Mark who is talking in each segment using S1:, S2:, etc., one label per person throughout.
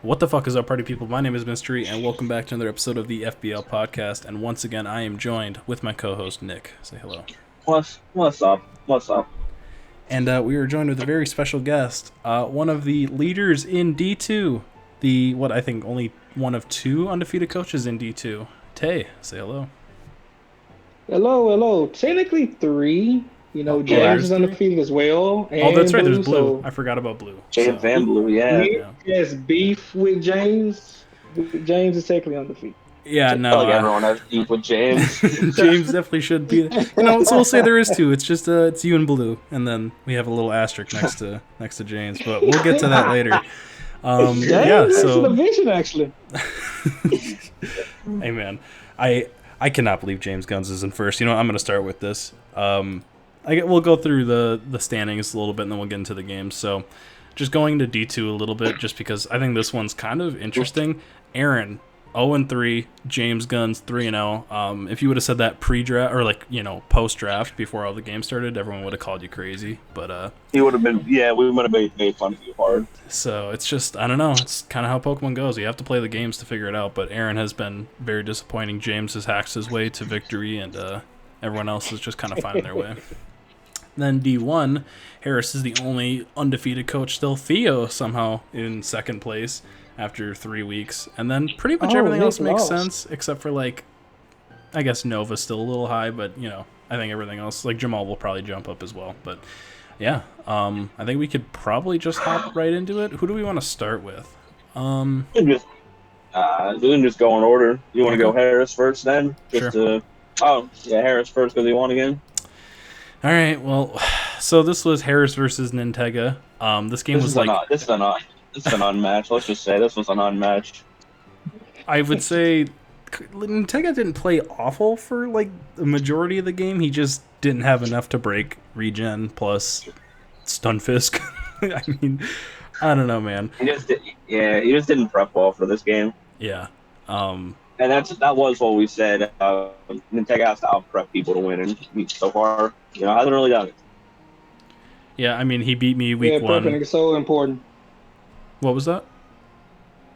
S1: What the fuck is up, party people? My name is Mystery, and welcome back to another episode of the FBL Podcast. And once again, I am joined with my co-host, Nick. Say hello.
S2: What's up?
S1: And we are joined with a very special guest, one of the leaders in D2, I think only one of two undefeated coaches in D2. Tay, say hello.
S3: Hello. Technically three. James is undefeated as well.
S1: And that's right. There's Blue.
S3: So
S1: I forgot about Blue.
S2: James and Blue, yeah.
S3: Nick has beef with James. James is technically undefeated.
S1: Yeah,
S2: I
S1: no.
S2: feel like everyone has beef with James.
S1: James definitely should be. So we'll say there is two. It's just it's you and Blue, and then we have a little asterisk next to James. But we'll get to that later.
S3: That's an division, actually.
S1: Hey man, I cannot believe James Guns is in first. I'm going to start with this. We'll go through the standings a little bit, and then we'll get into the games. So, just going to D2 a little bit, just because I think this one's kind of interesting. Aaron, 0-3, James Guns 3-0. If you would have said that pre-draft or post-draft before all the games started, everyone would have called you crazy. But
S2: He would have been, we would have made fun of you hard.
S1: So it's just, I don't know. It's kind of how Pokemon goes. You have to play the games to figure it out. But Aaron has been very disappointing. James has hacked his way to victory, and everyone else is just kind of finding their way. Then D1, Harris is the only undefeated coach still. Theo somehow in second place after 3 weeks. And then pretty much everything else makes sense, except for, I guess Nova's still a little high, but, I think everything else, Jamal will probably jump up as well. But, yeah, I think we could probably just hop right into it. Who do we want to start with?
S2: We can just go in order. You want to go Harris first then?
S1: Sure.
S2: Harris first because he won again.
S1: All right, well, so this was Harris versus Nintega. This game was
S2: This is an unmatched. Let's just say this was an unmatched.
S1: I would say Nintega didn't play awful for the majority of the game. He just didn't have enough to break regen plus Stunfisk. I mean, I don't know, man.
S2: He just didn't prep well for this game.
S1: Yeah.
S2: And that was what we said. Nintega has to out-prep people to win, and so far, hasn't really done it.
S1: Yeah, I mean, he beat me week one.
S3: Prepping is so important.
S1: What was that?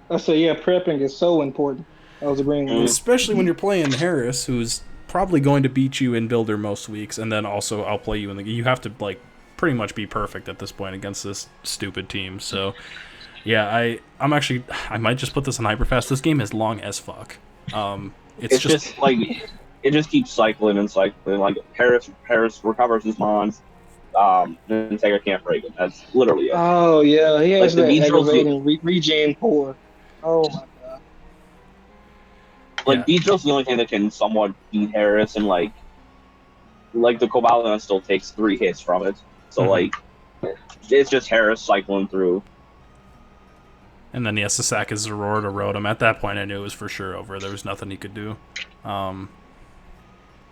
S3: I said, prepping is so important. I was agreeing with you.
S1: Especially when you're playing Harris, who's probably going to beat you in Builder most weeks, and then also outplay you in the game. You have to, pretty much be perfect at this point against this stupid team, so... Yeah, I might just put this on Hyperfast. This game is long as fuck. It's just
S2: it just keeps cycling and cycling. Harris recovers his mons. Nintega can't break him. That's literally it.
S3: Oh yeah, he has
S2: the
S3: aggravating regen core. Oh my god.
S2: Beedrill's the only thing that can somewhat beat Harris, and the Cobalion still takes 3 hits from it. So it's just Harris cycling through.
S1: And then he has to sack his Aurora to Rotom. At that point, I knew it was for sure over. There was nothing he could do. And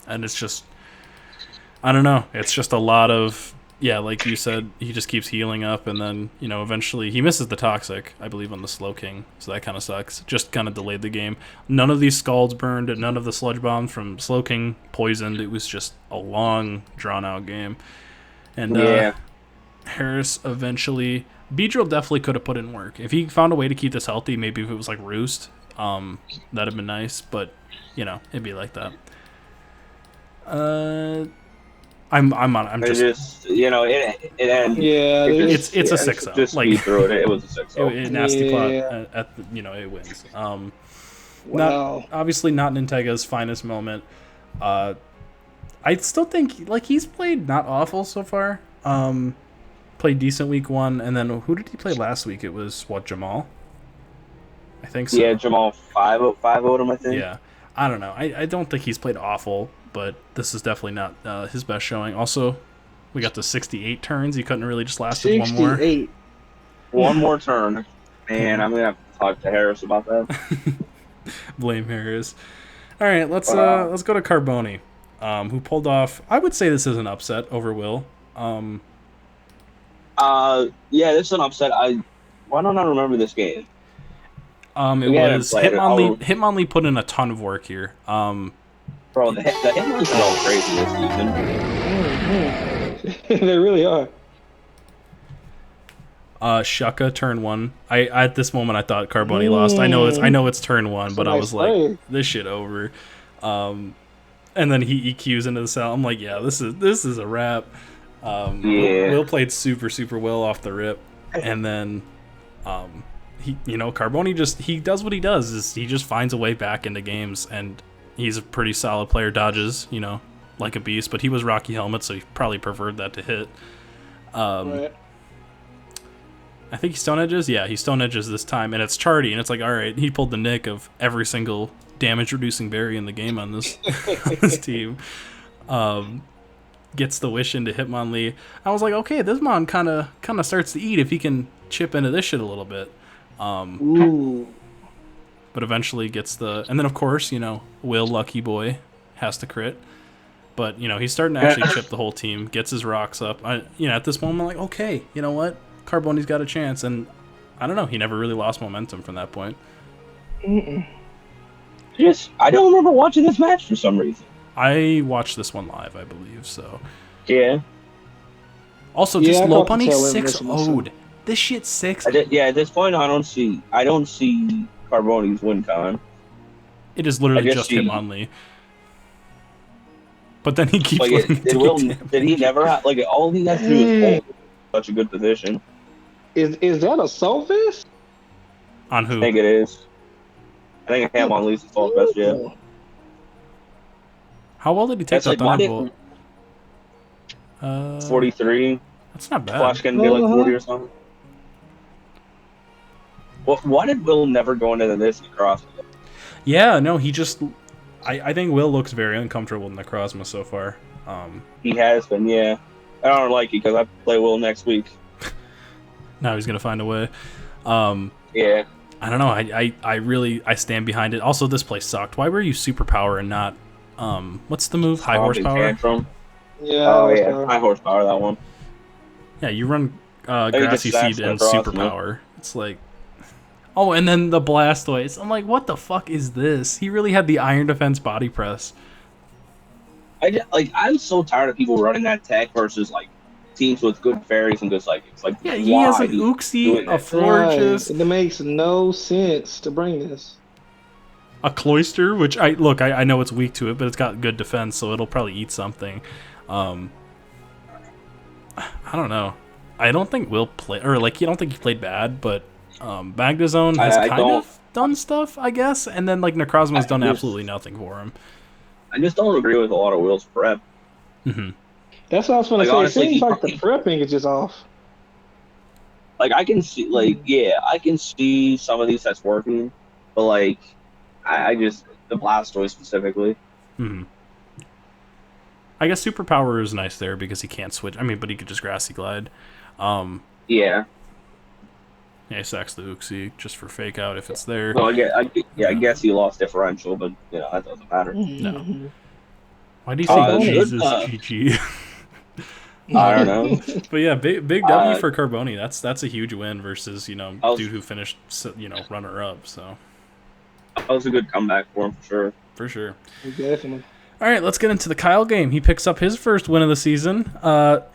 S1: it's just... I don't know. It's just a lot of... Yeah, like you said, he just keeps healing up. And then, eventually... He misses the Toxic, I believe, on the Slow King. So that kind of sucks. Just kind of delayed the game. None of these Scalds burned. None of the Sludge Bombs from Slow King poisoned. It was just a long, drawn-out game. And Harris eventually... Beedrill definitely could have put in work. If he found a way to keep this healthy, maybe if it was Roost, that'd have been nice. But, it'd be like that. I'm just
S2: it ends.
S3: Yeah,
S1: it's a 6-0.
S2: Just speed through it. It was a 6-0.
S1: Nasty plot it wins.
S3: Wow.
S1: Obviously not Nintega's finest moment. I still think he's played not awful so far. Played decent week 1, and then who did he play last week? It was Jamal? I think so.
S2: Yeah, Jamal 5-0'd him, I think.
S1: Yeah, I don't know. I don't think he's played awful, but this is definitely not his best showing. Also, we got to 68 turns. He couldn't really just last one more.
S3: 68.
S2: One more turn, and I'm gonna have to talk to Harris about that.
S1: Blame Harris. All right, let's go to Carboni, who pulled off. I would say this is an upset over Will.
S2: This is an upset. Why don't I remember this game?
S1: It was Hitmonlee put in a ton of work here.
S2: Bro, the Hitmonlees are all crazy this season.
S3: They really are.
S1: Shucka turn 1. I at this moment I thought Carboni lost. I know it's turn 1, but I was like, this shit over. And then he EQs into the cell. I'm like, yeah, this is a wrap. Will played super well off the rip, and then he, Carboni he does what he does, is he just finds a way back into games, and he's a pretty solid player. Dodges, like a beast, but he was Rocky Helmet, so he probably preferred that to hit.
S3: Right.
S1: I think he stone edges. Yeah, he stone edges this time, and it's Chardy, and it's like, all right, he pulled the nick of every single damage reducing berry in the game on this on this team. Gets the wish into Hitmonlee. I was like, okay, this mon kind of starts to eat if he can chip into this shit a little bit.
S3: Ooh.
S1: But eventually gets and then of course, Will Lucky Boy has to crit. But, he's starting to actually chip the whole team, gets his rocks up. At this moment, I'm like, okay, you know what? Carboni's got a chance. And I don't know, he never really lost momentum from that point.
S3: Mm-mm.
S2: I don't remember watching this match for some reason.
S1: I watched this one live, I believe, so.
S2: Yeah.
S1: Also, just Low Bunny 6-0'd. This shit 6.
S2: At this point, I don't see Carboni's win con.
S1: It is literally just him only. But then he keeps
S2: did he never have, all he has to do is hold such a good position.
S3: Is that a soul fist?
S1: On who?
S2: I think it is. I think Hitmonlee's the soul fist, yeah.
S1: How well did he take that Thunderbolt?
S2: 43.
S1: That's not bad.
S2: Flash can be like 40 or something. Why did Will never go into this Necrozma?
S1: Yeah, no, he just... I think Will looks very uncomfortable in Necrozma so far.
S2: He has been, yeah. I don't like it because I play Will next week.
S1: Now he's going to find a way.
S2: Yeah.
S1: I don't know. I stand behind it. Also, this place sucked. Why were you Superpower and not... what's the move? High horsepower?
S2: Tantrum.
S3: Yeah.
S2: Oh, yeah. High horsepower, that one.
S1: Yeah, you run Grassy Seed and Superpower. It's like... Oh, and then the Blastoise. I'm like, what the fuck is this? He really had the Iron Defense body press.
S2: I'm so tired of people running that tech versus, teams with good fairies and good psychics.
S1: Yeah, he has an Uxie, a Florges.
S3: Right. It makes no sense to bring this.
S1: A Cloyster, which I know it's weak to it, but it's got good defense, so it'll probably eat something. I don't know. I don't think Will play, or you don't think he played bad, but Magdazone has kind of done stuff, I guess, and then Necrozma's done absolutely nothing for him.
S2: I just don't agree with a lot of Will's prep.
S1: Mm-hmm.
S3: That's what I was going to say.
S2: Honestly,
S3: it seems like the prepping is just off.
S2: I can see, I can see some of these that's working, but I just the Blastoise specifically.
S1: Mm-hmm. I guess Superpower is nice there because he can't switch. I mean, but he could just Grassy Glide.
S2: Yeah.
S1: Yeah, he sacks the Uxie just for fake out if it's there.
S2: Well, I guess he lost differential, but that doesn't matter.
S1: No. Why do you say Jesus GG?
S2: I don't know.
S1: But yeah, big W for Carboni. That's a huge win versus dude who finished runner up. So
S2: that was a good comeback for him
S1: for sure.
S3: Definitely.
S1: All right, let's get into the Kyle game. He picks up his first win of the season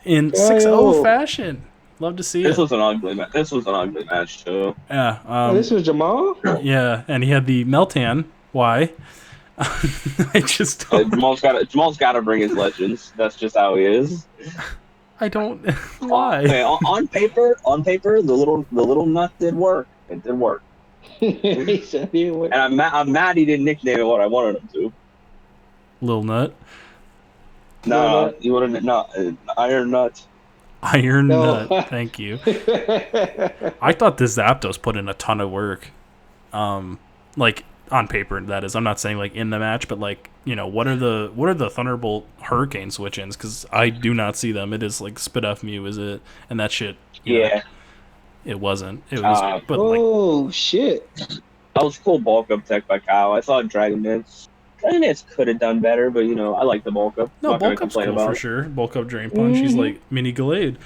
S1: in 6-0 fashion. Love to see it.
S2: This was an ugly match too.
S1: Yeah.
S3: This was Jamal?
S1: Yeah, and he had the Meltan. Why? I just don't...
S2: Jamal's got to bring his legends. That's just how he is.
S1: I don't... Why?
S2: Okay, on paper, the little nut did work. It did work.
S3: He said it worked.
S2: And I'm mad he didn't nickname it what I wanted him to.
S1: Lil Nut?
S2: No, you wouldn't. No, Iron Nut.
S1: Iron Nut, thank you. I thought this Zapdos put in a ton of work. On paper, that is. I'm not saying in the match, but what are the Thunderbolt Hurricane switch-ins? Because I do not see them. It is Spit Off Mew, is it? And that shit.
S2: Yeah.
S1: It wasn't. It was.
S3: But
S2: shit! That was cool bulk up tech by Kyle. I thought Dragon Dance could have done better, but I like the bulk up.
S1: No, bulk up's cool for sure. Bulk up Drain Punch. He's mini Gallade.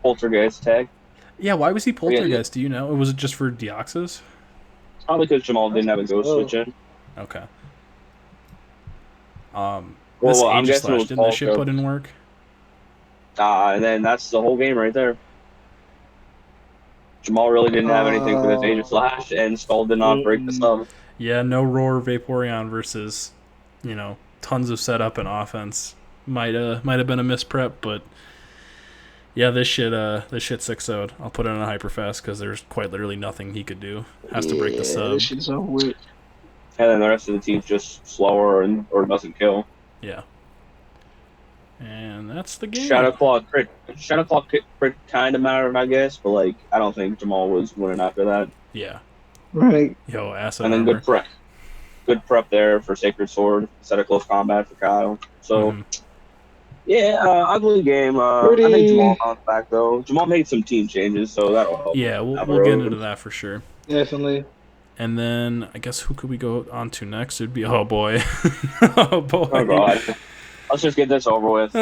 S2: Poltergeist tag.
S1: Yeah, why was he Poltergeist? Do you know? Or was it just for Deoxys?
S2: Probably because Jamal didn't have a ghost switch in.
S1: Okay.
S2: I'm
S1: This
S2: guessing
S1: Slash, didn't that shit put in work?
S2: And then that's the whole game right there. Jamal really didn't have anything for this Aegis Slash, and Skull did not break the sub.
S1: Yeah, no Roar Vaporeon versus, tons of setup and offense. Might have been a misprep, but yeah, this shit 6-0'd. I'll put it on a hyperfast because there's quite literally nothing he could do. Has to break the sub.
S3: This shit's over with.
S2: And then the rest of the team's just slower or doesn't kill.
S1: Yeah. And that's the game.
S2: Shadow Claw crit kind of mattered, I guess, but like I don't think Jamal was winning after that.
S1: Yeah.
S3: Right.
S1: Yo, ass
S2: and then good prep there for Sacred Sword, set of close combat for Kyle. So ugly game. I think Jamal bounced back though. Jamal made some team changes, so that'll help.
S1: Yeah, we'll get into that for sure.
S3: Definitely.
S1: And then I guess who could we go on to next? It'd be oh boy. Oh
S2: god. Let's just get this over with.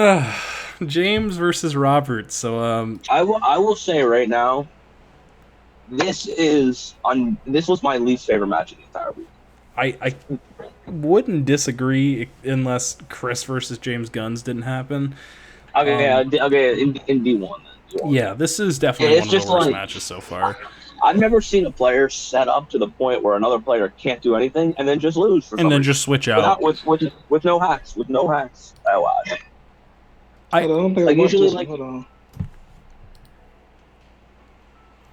S1: James versus Robert. So
S2: I will say right now, this was my least favorite match of the entire week.
S1: I wouldn't disagree unless Chris versus James Guns didn't happen.
S2: Okay, in D1 then.
S1: Yeah, this is definitely one of the worst matches so far.
S2: I've never seen a player set up to the point where another player can't do anything and then just lose for
S1: and then just switch out
S2: with no hacks. Oh,
S3: I don't think
S2: like usually like.
S3: Hold on.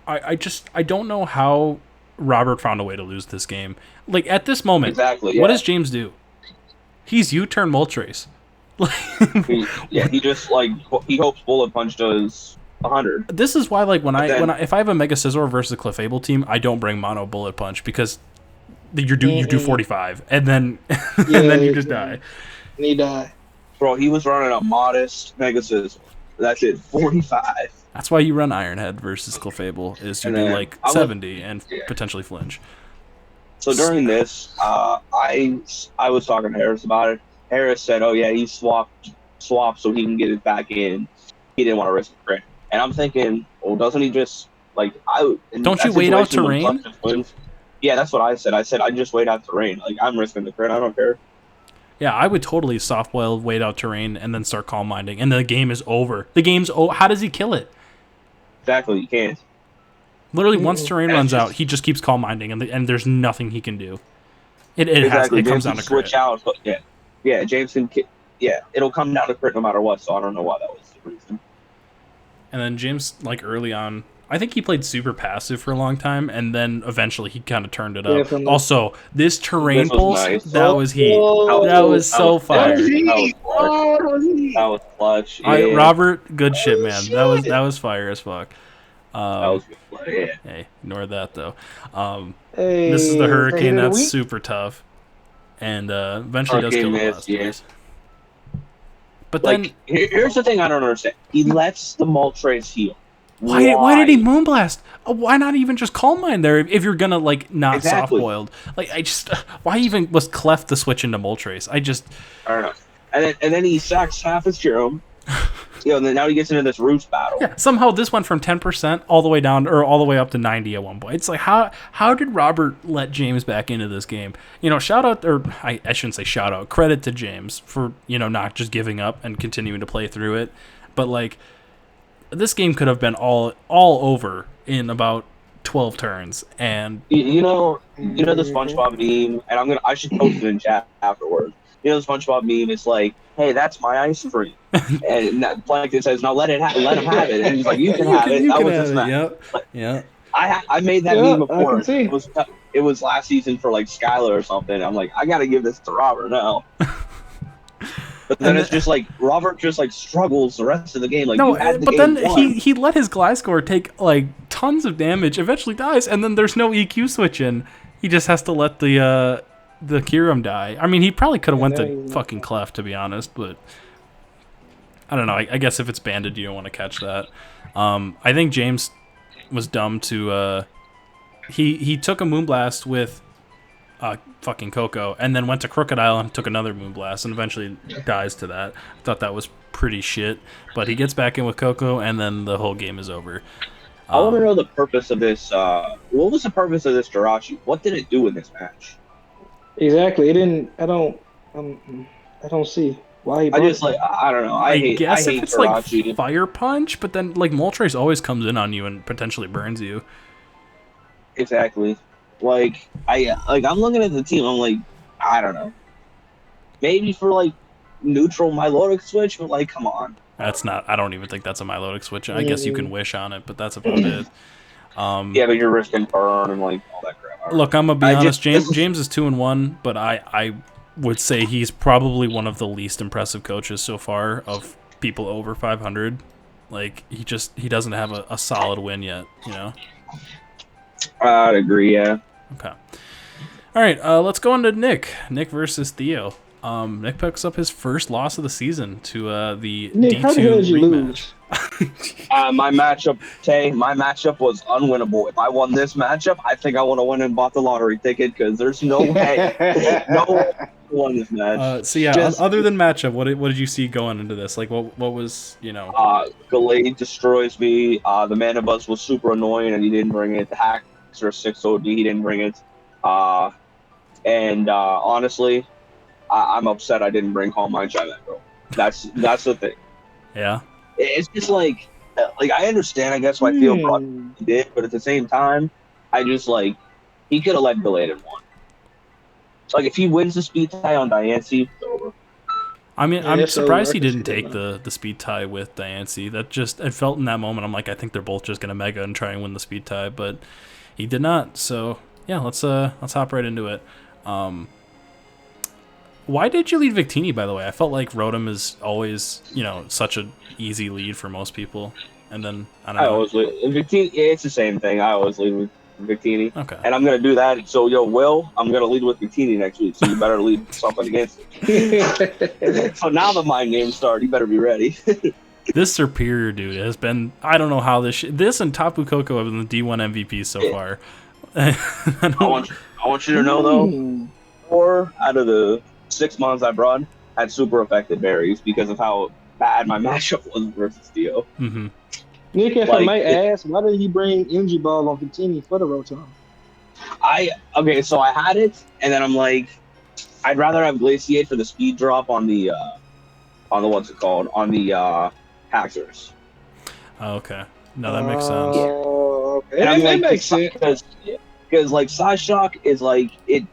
S1: I don't know how Robert found a way to lose this game. Like at this moment,
S2: exactly.
S1: What does James do? He's U-turn Moltres.
S2: He just he hopes Bullet Punch does 100.
S1: This is why, like, if I have a Mega Scizor versus a Clefable team, I don't bring Mono Bullet Punch because you do 45 and then you just die.
S3: And you die.
S2: Bro, he was running a modest Mega Scizor. That's it, 45.
S1: That's why you run Ironhead versus Clefable is you do like 70 and potentially flinch.
S2: So during this, I was talking to Harris about it. Harris said, "Oh yeah, he swapped so he can get it back in. He didn't want to risk the crit." And I'm thinking, well, doesn't he just
S1: don't you wait out terrain?
S2: Yeah, that's what I said. I said I just wait out terrain. Like I'm risking the crit. I don't care.
S1: Yeah, I would totally soft boil, wait out terrain, and then start calm minding, and the game is over. The game's over. How does he kill it?
S2: Exactly, you can't.
S1: Literally, once terrain runs out, he just keeps calm minding, and there's nothing he can do. It comes down to crit.
S2: Switch out, but yeah, James can. Yeah, it'll come down to crit no matter what. So I don't know why that was the reason.
S1: And then James, like early on, I think he played super passive for a long time, and then eventually he kind of turned it up.
S3: Definitely.
S1: Also, this terrain pulse,
S2: nice.
S1: that was heat. That was so fire.
S2: That was clutch. Yeah.
S1: Robert, good shit, man. That was fire as fuck.
S2: That was good play, yeah.
S1: Hey, ignore that though. This is the Hurricane. That's super tough, and eventually does kill the last phase. But then
S2: here's the thing I don't understand. He lets the Moltres heal.
S1: Why did he Moonblast? Why not even just Calm Mind there if you're gonna not soft boiled? Why even was Clef the switch into Moltres? I don't
S2: know. And then he sacks half his Jerome. And then now he gets into this Roots battle.
S1: Yeah, somehow this went from 10% all the way down, or all the way up to 90 at one point. It's like, how did Robert let James back into this game? Shout out, or I shouldn't say shout out, credit to James for, not just giving up and continuing to play through it. But, this game could have been all over in about 12 turns. And
S2: the SpongeBob meme, and I should post it in chat afterwards. The SpongeBob meme is like, hey, that's my ice cream. And Plankton says, no, let him have it. And he's like, you can have it. That was his match.
S1: Yeah.
S2: I made that meme before. It was last season for Skylar or something. I'm like, I got to give this to Robert now. But then it's just Robert just struggles the rest of the game.
S1: He let his Gliscor take tons of damage, eventually dies, and then there's no EQ switch in. He just has to let the Kyurem die. I mean, he probably could have went to fucking Clef, to be honest, but I don't know. I guess if it's banded, you don't want to catch that. I think James was dumb to he took a Moonblast with fucking Coco, and then went to Crocodile and took another Moonblast, and eventually dies to that. I thought that was pretty shit, but he gets back in with Coco, and then the whole game is over.
S2: I want to know the purpose of this. What was the purpose of this Jirachi? What did it do in this match?
S3: Exactly. It didn't. I don't see. Why he
S2: I just like I don't know. I hate
S1: guess if it's like
S2: Taraji.
S1: fire punch, but then like Moltres always comes in on you and potentially burns you.
S2: Exactly. Like I'm looking at the team. I'm like, I don't know. Maybe for like neutral Milotic switch, but like, come on.
S1: That's not. I don't even think that's a Milotic switch. I guess you can wish on it, but that's about it.
S2: Yeah, but you're risking burn and like all that crap.
S1: Look, I'm gonna be honest. James is 2-1, but I would say he's probably one of the least impressive coaches so far of people over 500. Like he doesn't have a solid win yet. You know.
S2: I'd agree. Yeah.
S1: Okay. All right. Let's go on to Nick. Nick versus Theo. Nick picks up his first loss of the season to the
S3: Nick,
S1: D2
S3: how the hell did you
S1: rematch.
S3: lose?
S2: My matchup was unwinnable. If I won this matchup, I think I would have went and bought the lottery ticket because there's no way, no way I won this match.
S1: So yeah, other than matchup, what did you see going into this? Like, what was
S2: Gallade destroys me. The Mana Buzz was super annoying and he didn't bring it. The Haxor 6 OD, he didn't bring it. Honestly, I'm upset I didn't bring Calm Mind Chimeco. That's the thing.
S1: Yeah.
S2: It's just like I understand, I guess, why Theo brought he did, but at the same time, I just like he could have let Gallade in one. So like if he wins the speed tie on Diancie, it's over.
S1: I mean, I'm surprised he didn't take the speed tie with Diancie. That just I felt in that moment. I'm like, I think they're both just gonna mega and try and win the speed tie, but he did not. So yeah, let's hop right into it. Why did you lead Victini, by the way? I felt like Rotom is always, such an easy lead for most people. And then, I don't know.
S2: I always lead Victini. It's the same thing. I always lead with Victini.
S1: Okay.
S2: And I'm going to do that. So, Will, I'm going to lead with Victini next week. So you better lead something against it. So now the mind games start. You better be ready.
S1: This Superior dude has been, I don't know how this and Tapu Koko have been the D1 MVPs so far.
S2: I want you to know, though, 4 out of the 6 months I brought had super effective berries because of how bad my matchup was versus Theo.
S1: Mm-hmm.
S3: Nick, if I might ask, why did he bring Energy Ball on Victini for the Rotom?
S2: So I had it, and then I'm like, I'd rather have Glaciate for the speed drop on the what's it called? On the Haxors.
S1: Oh, okay. No, that makes sense.
S3: Okay.
S2: And I'm
S3: That
S2: like,
S3: makes sense.
S2: Because like Psyshock is like it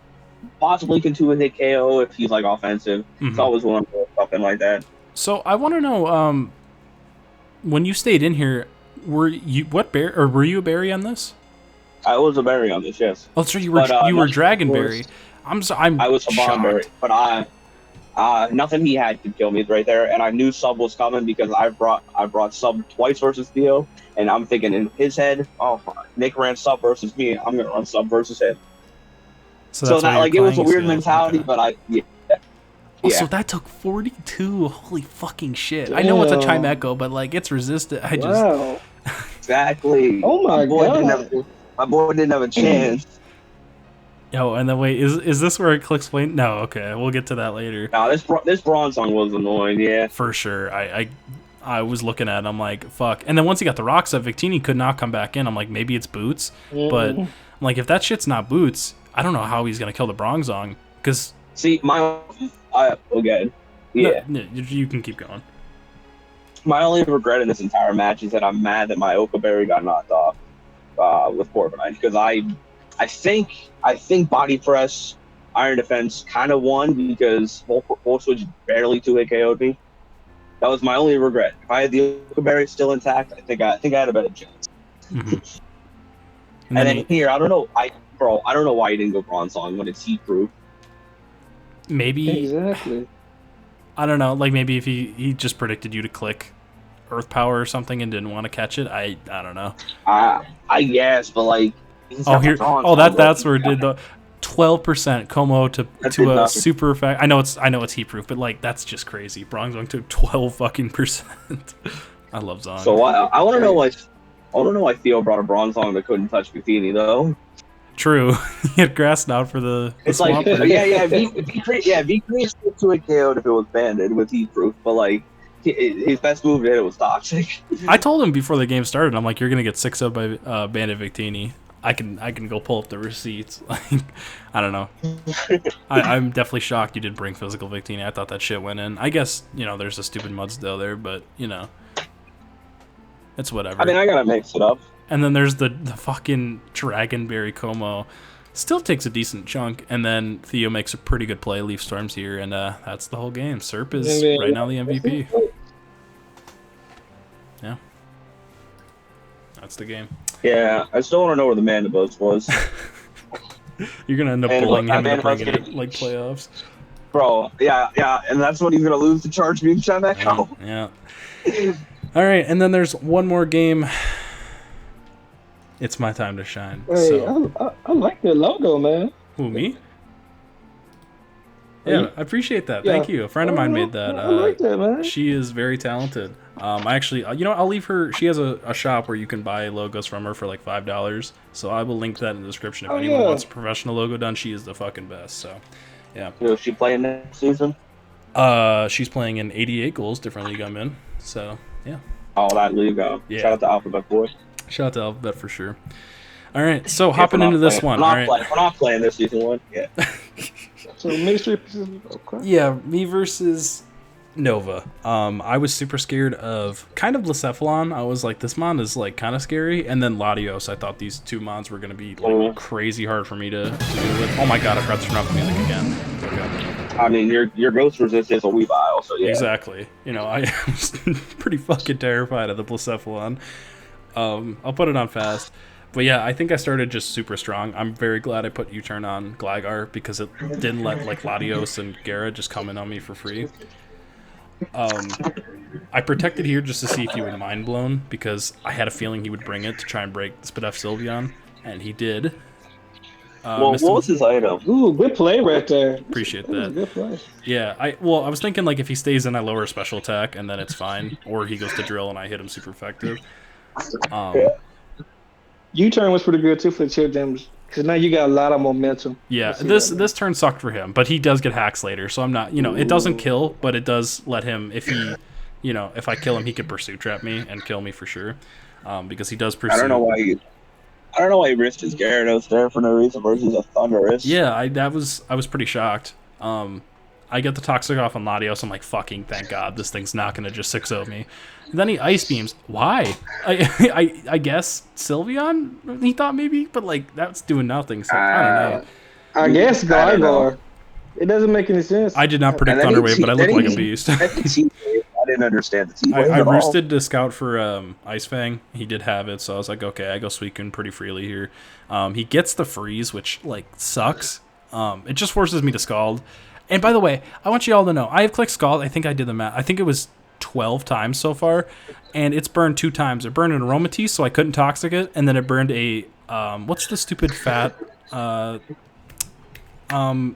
S2: possibly can 2-hit KO if he's like offensive.
S1: Mm-hmm.
S2: It's always one or something like that.
S1: So I want to know, when you stayed in here, were you a berry on this?
S2: I was a berry on this, yes.
S1: Oh, so you were Dragonberry.
S2: I was a Bondberry, but nothing he had could kill me right there, and I knew Sub was coming because I brought Sub twice versus Theo, and I'm thinking in his head, oh, Nick ran Sub versus me, I'm gonna run Sub versus him. So that like it was a weird mentality, but yeah.
S1: Oh, so that took 42. Holy fucking shit! Damn. I know it's a Chimeco, but like it's resistant.
S3: Wow.
S2: Exactly.
S3: Oh my god.
S2: My boy didn't have a chance.
S1: Yo, and then wait, is this where it clicks flame? No, okay, we'll get to that later.
S2: No, this bronze song was annoying, yeah.
S1: For sure. I was looking at it, I'm like, fuck. And then once he got the rocks up, Victini could not come back in. I'm like, maybe it's boots. But I'm like, if that shit's not boots, I don't know how he's gonna kill the Bronzong. Because
S2: see, okay. Yeah.
S1: No, you can keep going.
S2: My only regret in this entire match is that I'm mad that my Okaberry got knocked off with Corviknight, because I think Body Press, Iron Defense kind of won because Volt Switch barely 2-hit KO'd me. That was my only regret. If I had the Okaberry still intact, I think I had a better chance.
S1: Mm-hmm.
S2: And then here, I don't know why you didn't go Bronzong when it's heat proof.
S1: Maybe
S3: exactly.
S1: I don't know. Like maybe if he just predicted you to click Earth Power or something and didn't want to catch it. I don't know.
S2: I guess, but like.
S1: That's where it did the 12% Como to a super effect. I know it's heat proof, but like that's just crazy. Bronzong took 12 fucking %. I love Zong.
S2: So I want to know why Theo brought a Bronzong that couldn't touch Victini though.
S1: True, he had grass down for the
S2: it's
S1: swamp.
S2: Like V3 is still 2-hit KO'd if it was banded with heat proof, but like his best move to hit it was toxic.
S1: I told him before the game started, I'm like, you're gonna get 6-0 by banded Victini. I can go pull up the receipts. Like, I don't know. I'm definitely shocked you did bring physical Victini. I thought that shit went in. I guess, there's a stupid mud still there, but, it's whatever.
S2: I mean, I gotta mix it up.
S1: And then there's the fucking Dragonberry Como. Still takes a decent chunk, and then Theo makes a pretty good play. Leaf Storms here, and that's the whole game. Serp is right now the MVP. Yeah. That's the game.
S2: Yeah, I still want to know where the Mandibus was.
S1: You're going to end up pulling him into bringing it like playoffs.
S2: Bro, yeah, and that's when he's going to lose the Charge Beam Shot Echo.
S1: Yeah. All right, and then there's one more game. It's my time to shine.
S3: Hey,
S1: So.
S3: I like the logo, man.
S1: Who, me? Yeah, I appreciate that.
S3: Yeah.
S1: Thank you. A friend of mine made that.
S3: I like that, man.
S1: She is very talented. I actually, I'll leave her. She has a shop where you can buy logos from her for like $5. So I will link that in the description if anyone wants a professional logo done. She is the fucking best. So, yeah.
S2: Is she playing next season?
S1: She's playing in 88 goals, different league I'm in. So, yeah.
S2: Oh, that league.
S1: Yeah.
S2: Shout out to Alphabet Boy.
S1: Shout out to Alphabet for sure. All right, so hopping into this one.
S2: We're not playing this season one. Yeah.
S3: So mystery pieces. Okay.
S1: Yeah, me versus Nova. I was super scared of kind of Blacephalon. I was like, this mon is like kind of scary, and then Latios. I thought these two mons were gonna be like crazy hard for me to deal with. Oh my god, I forgot to turn off the music again. Okay.
S2: I mean, your ghost resist is a Weavile, so yeah.
S1: Exactly. I was pretty fucking terrified of the Blacephalon. I'll put it on fast. But yeah, I think I started just super strong. I'm very glad I put U-turn on Gligar because it didn't let like Latios and Gara just come in on me for free. I protected here just to see if he would mind blown because I had a feeling he would bring it to try and break Spadef Sylveon, and he did.
S2: What was his item?
S3: Ooh, good play right there.
S1: Appreciate that.
S3: Good play.
S1: Yeah, I was thinking like if he stays in, I lower special attack and then it's fine, or he goes to drill and I hit him super effective.
S3: U-turn was pretty good too for the chip damage because now you got a lot of momentum.
S1: Yeah, this turn sucked for him, but he does get hacks later, so I'm not, it doesn't kill, but it does let him, if he, if I kill him, he could pursue trap me and kill me for sure, because he does pursue.
S2: I don't know why he risked his Gyarados there for no reason versus a Thundurus.
S1: Yeah, I was pretty shocked. I get the Toxic off on Latios. I'm like, fucking thank God, this thing's not gonna just 6-0 me. And then he Ice Beams. Why? I guess Sylveon, he thought maybe, but like that's doing nothing. So I don't know.
S3: I guess Gligar. It doesn't make any sense.
S1: I did not predict Thunder Wave, but I look like a beast.
S2: I didn't understand the T-Wave
S1: I
S2: at all.
S1: roosted to scout for Ice Fang. He did have it, so I was like, okay, I go Suicune pretty freely here. He gets the freeze, which like sucks. It just forces me to Scald. And by the way, I want you all to know, I have clicked Scald. I think I did the math. I think it was 12 times so far, and it's burned 2 times. It burned an Aromatisse, so I couldn't Toxic it, and then it burned a what's the stupid fat Gutsmon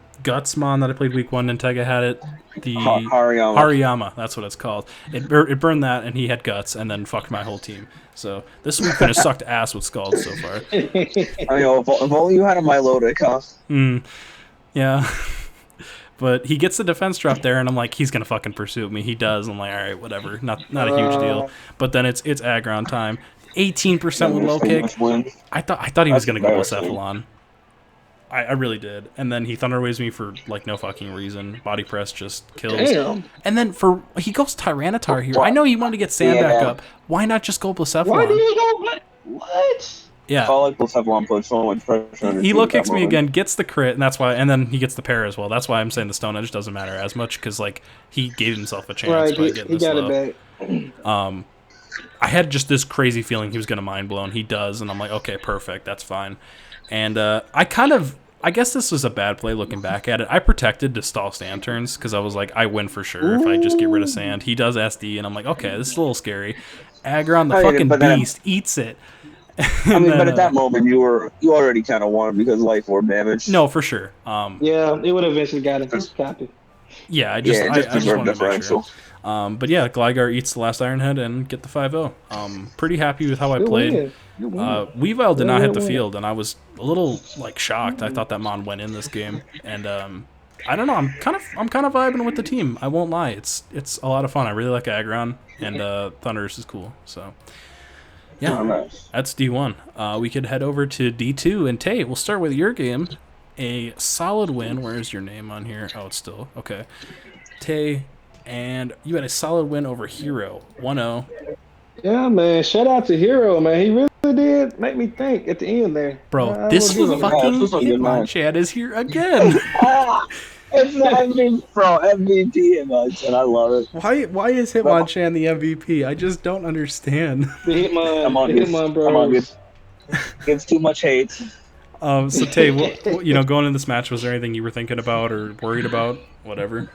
S1: that I played week 1 and Tega had it. The Hariyama, that's what it's called. It burned that, and he had Guts, and then fucked my whole team. So this week has sucked ass with Scald so far.
S2: I mean, if only you had a Milotic, huh?
S1: Yeah. But he gets the defense drop there, and I'm like, he's gonna fucking pursue me. He does. I'm like, all right, whatever. Not a huge deal. But then it's Aggron time. 18% with low kick. I thought he was gonna go Blacephalon. I really did. And then he Thunder Waves me for like no fucking reason. Body press just kills.
S3: Damn.
S1: And then he goes Tyranitar here. I know he wanted to get Sand back up. Why not just go Blacephalon?
S3: Why did he go? What?
S1: Yeah.
S2: I felt like Blacephalon put so much pressure on his
S1: He
S2: team
S1: low
S2: at that
S1: kicks me
S2: moment.
S1: again, gets the crit, and that's why. And then he gets the pair as well. That's why I'm saying the Stone Edge doesn't matter as much because like he gave himself a chance
S3: Right,
S1: by
S3: he
S1: getting this
S3: got
S1: low.
S3: it back.
S1: I had just this crazy feeling he was gonna mind blown. He does, and I'm like, okay, perfect, that's fine. And I guess this was a bad play looking back at it. I protected to stall Sand turns because I was like, I win for sure if I just get rid of Sand. He does SD, and I'm like, okay, this is a little scary. Aggron, the fucking beast, eats it.
S2: I mean, but at that moment, you already kind of won because life orb damage.
S1: No, for sure.
S3: Yeah, it would have eventually got him. Copy.
S1: Yeah, I just wanted to make sure.
S2: differential.
S1: But yeah, Gligar eats the last Iron Head and get the 5-0. Pretty happy with how I played. Weavile did not hit the field, and I was a little like shocked. I thought that Mon went in this game, and I don't know. I'm kind of vibing with the team. I won't lie. It's a lot of fun. I really like Aggron, and Thundurus is cool. So Yeah,
S2: Oh, nice.
S1: that's D1. We could head over to D2, and Tay, we'll start with your game. A solid win. Where is your name on here? Oh, it's still okay. Tay, and you had a solid win over Hero, 1-0.
S3: Yeah, man. Shout out to Hero, man. He really did make me think at the end there.
S1: Bro, this
S3: will give him that.
S1: fucking
S2: This was a good match.
S1: Hitmonchan is here again.
S2: It's the MVP in us, and I love it.
S1: Why is Hitmonchan the MVP? I just don't understand.
S3: The Hitmon,
S2: Come on,
S3: the
S2: kids.
S3: Hitmon
S2: Come on,
S3: bros.
S2: Gets too much hate.
S1: So Tay, going in this match, was there anything you were thinking about or worried about? Whatever.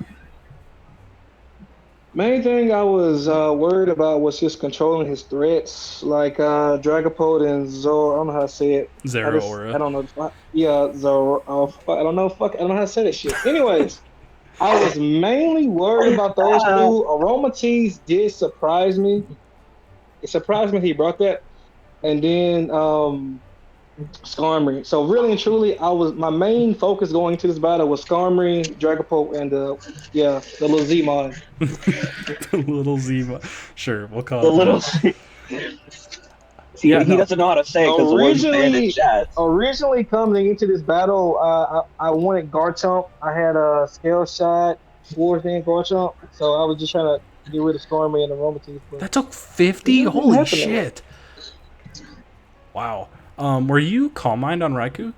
S3: Main thing I was worried about was just controlling his threats, like Dragapult and Zoro. I don't know how to say it.
S1: Zeraora.
S3: I don't know. Yeah, Zoro. I don't know. I don't know how to say that shit. Anyways, I was mainly worried about those two. Aromatisse did surprise me. It surprised me he brought that, and then Skarmory. So really and truly, my main focus going into this battle was Skarmory, Dragapult, and the little Z-Mon.
S1: The little Zima. Sure, we'll call
S2: The
S1: it
S2: little. See,
S1: Yeah,
S2: he doesn't know how to say it because the word's banned in chat.
S3: Originally coming into this battle, I wanted Garchomp. I had a Scale Shot, Swords and Garchomp, so I was just trying to get rid of Skarmory and Aromatisse.
S1: That took 50? Holy
S3: happening?
S1: shit. Wow. Were you Calm Mind on Raikou?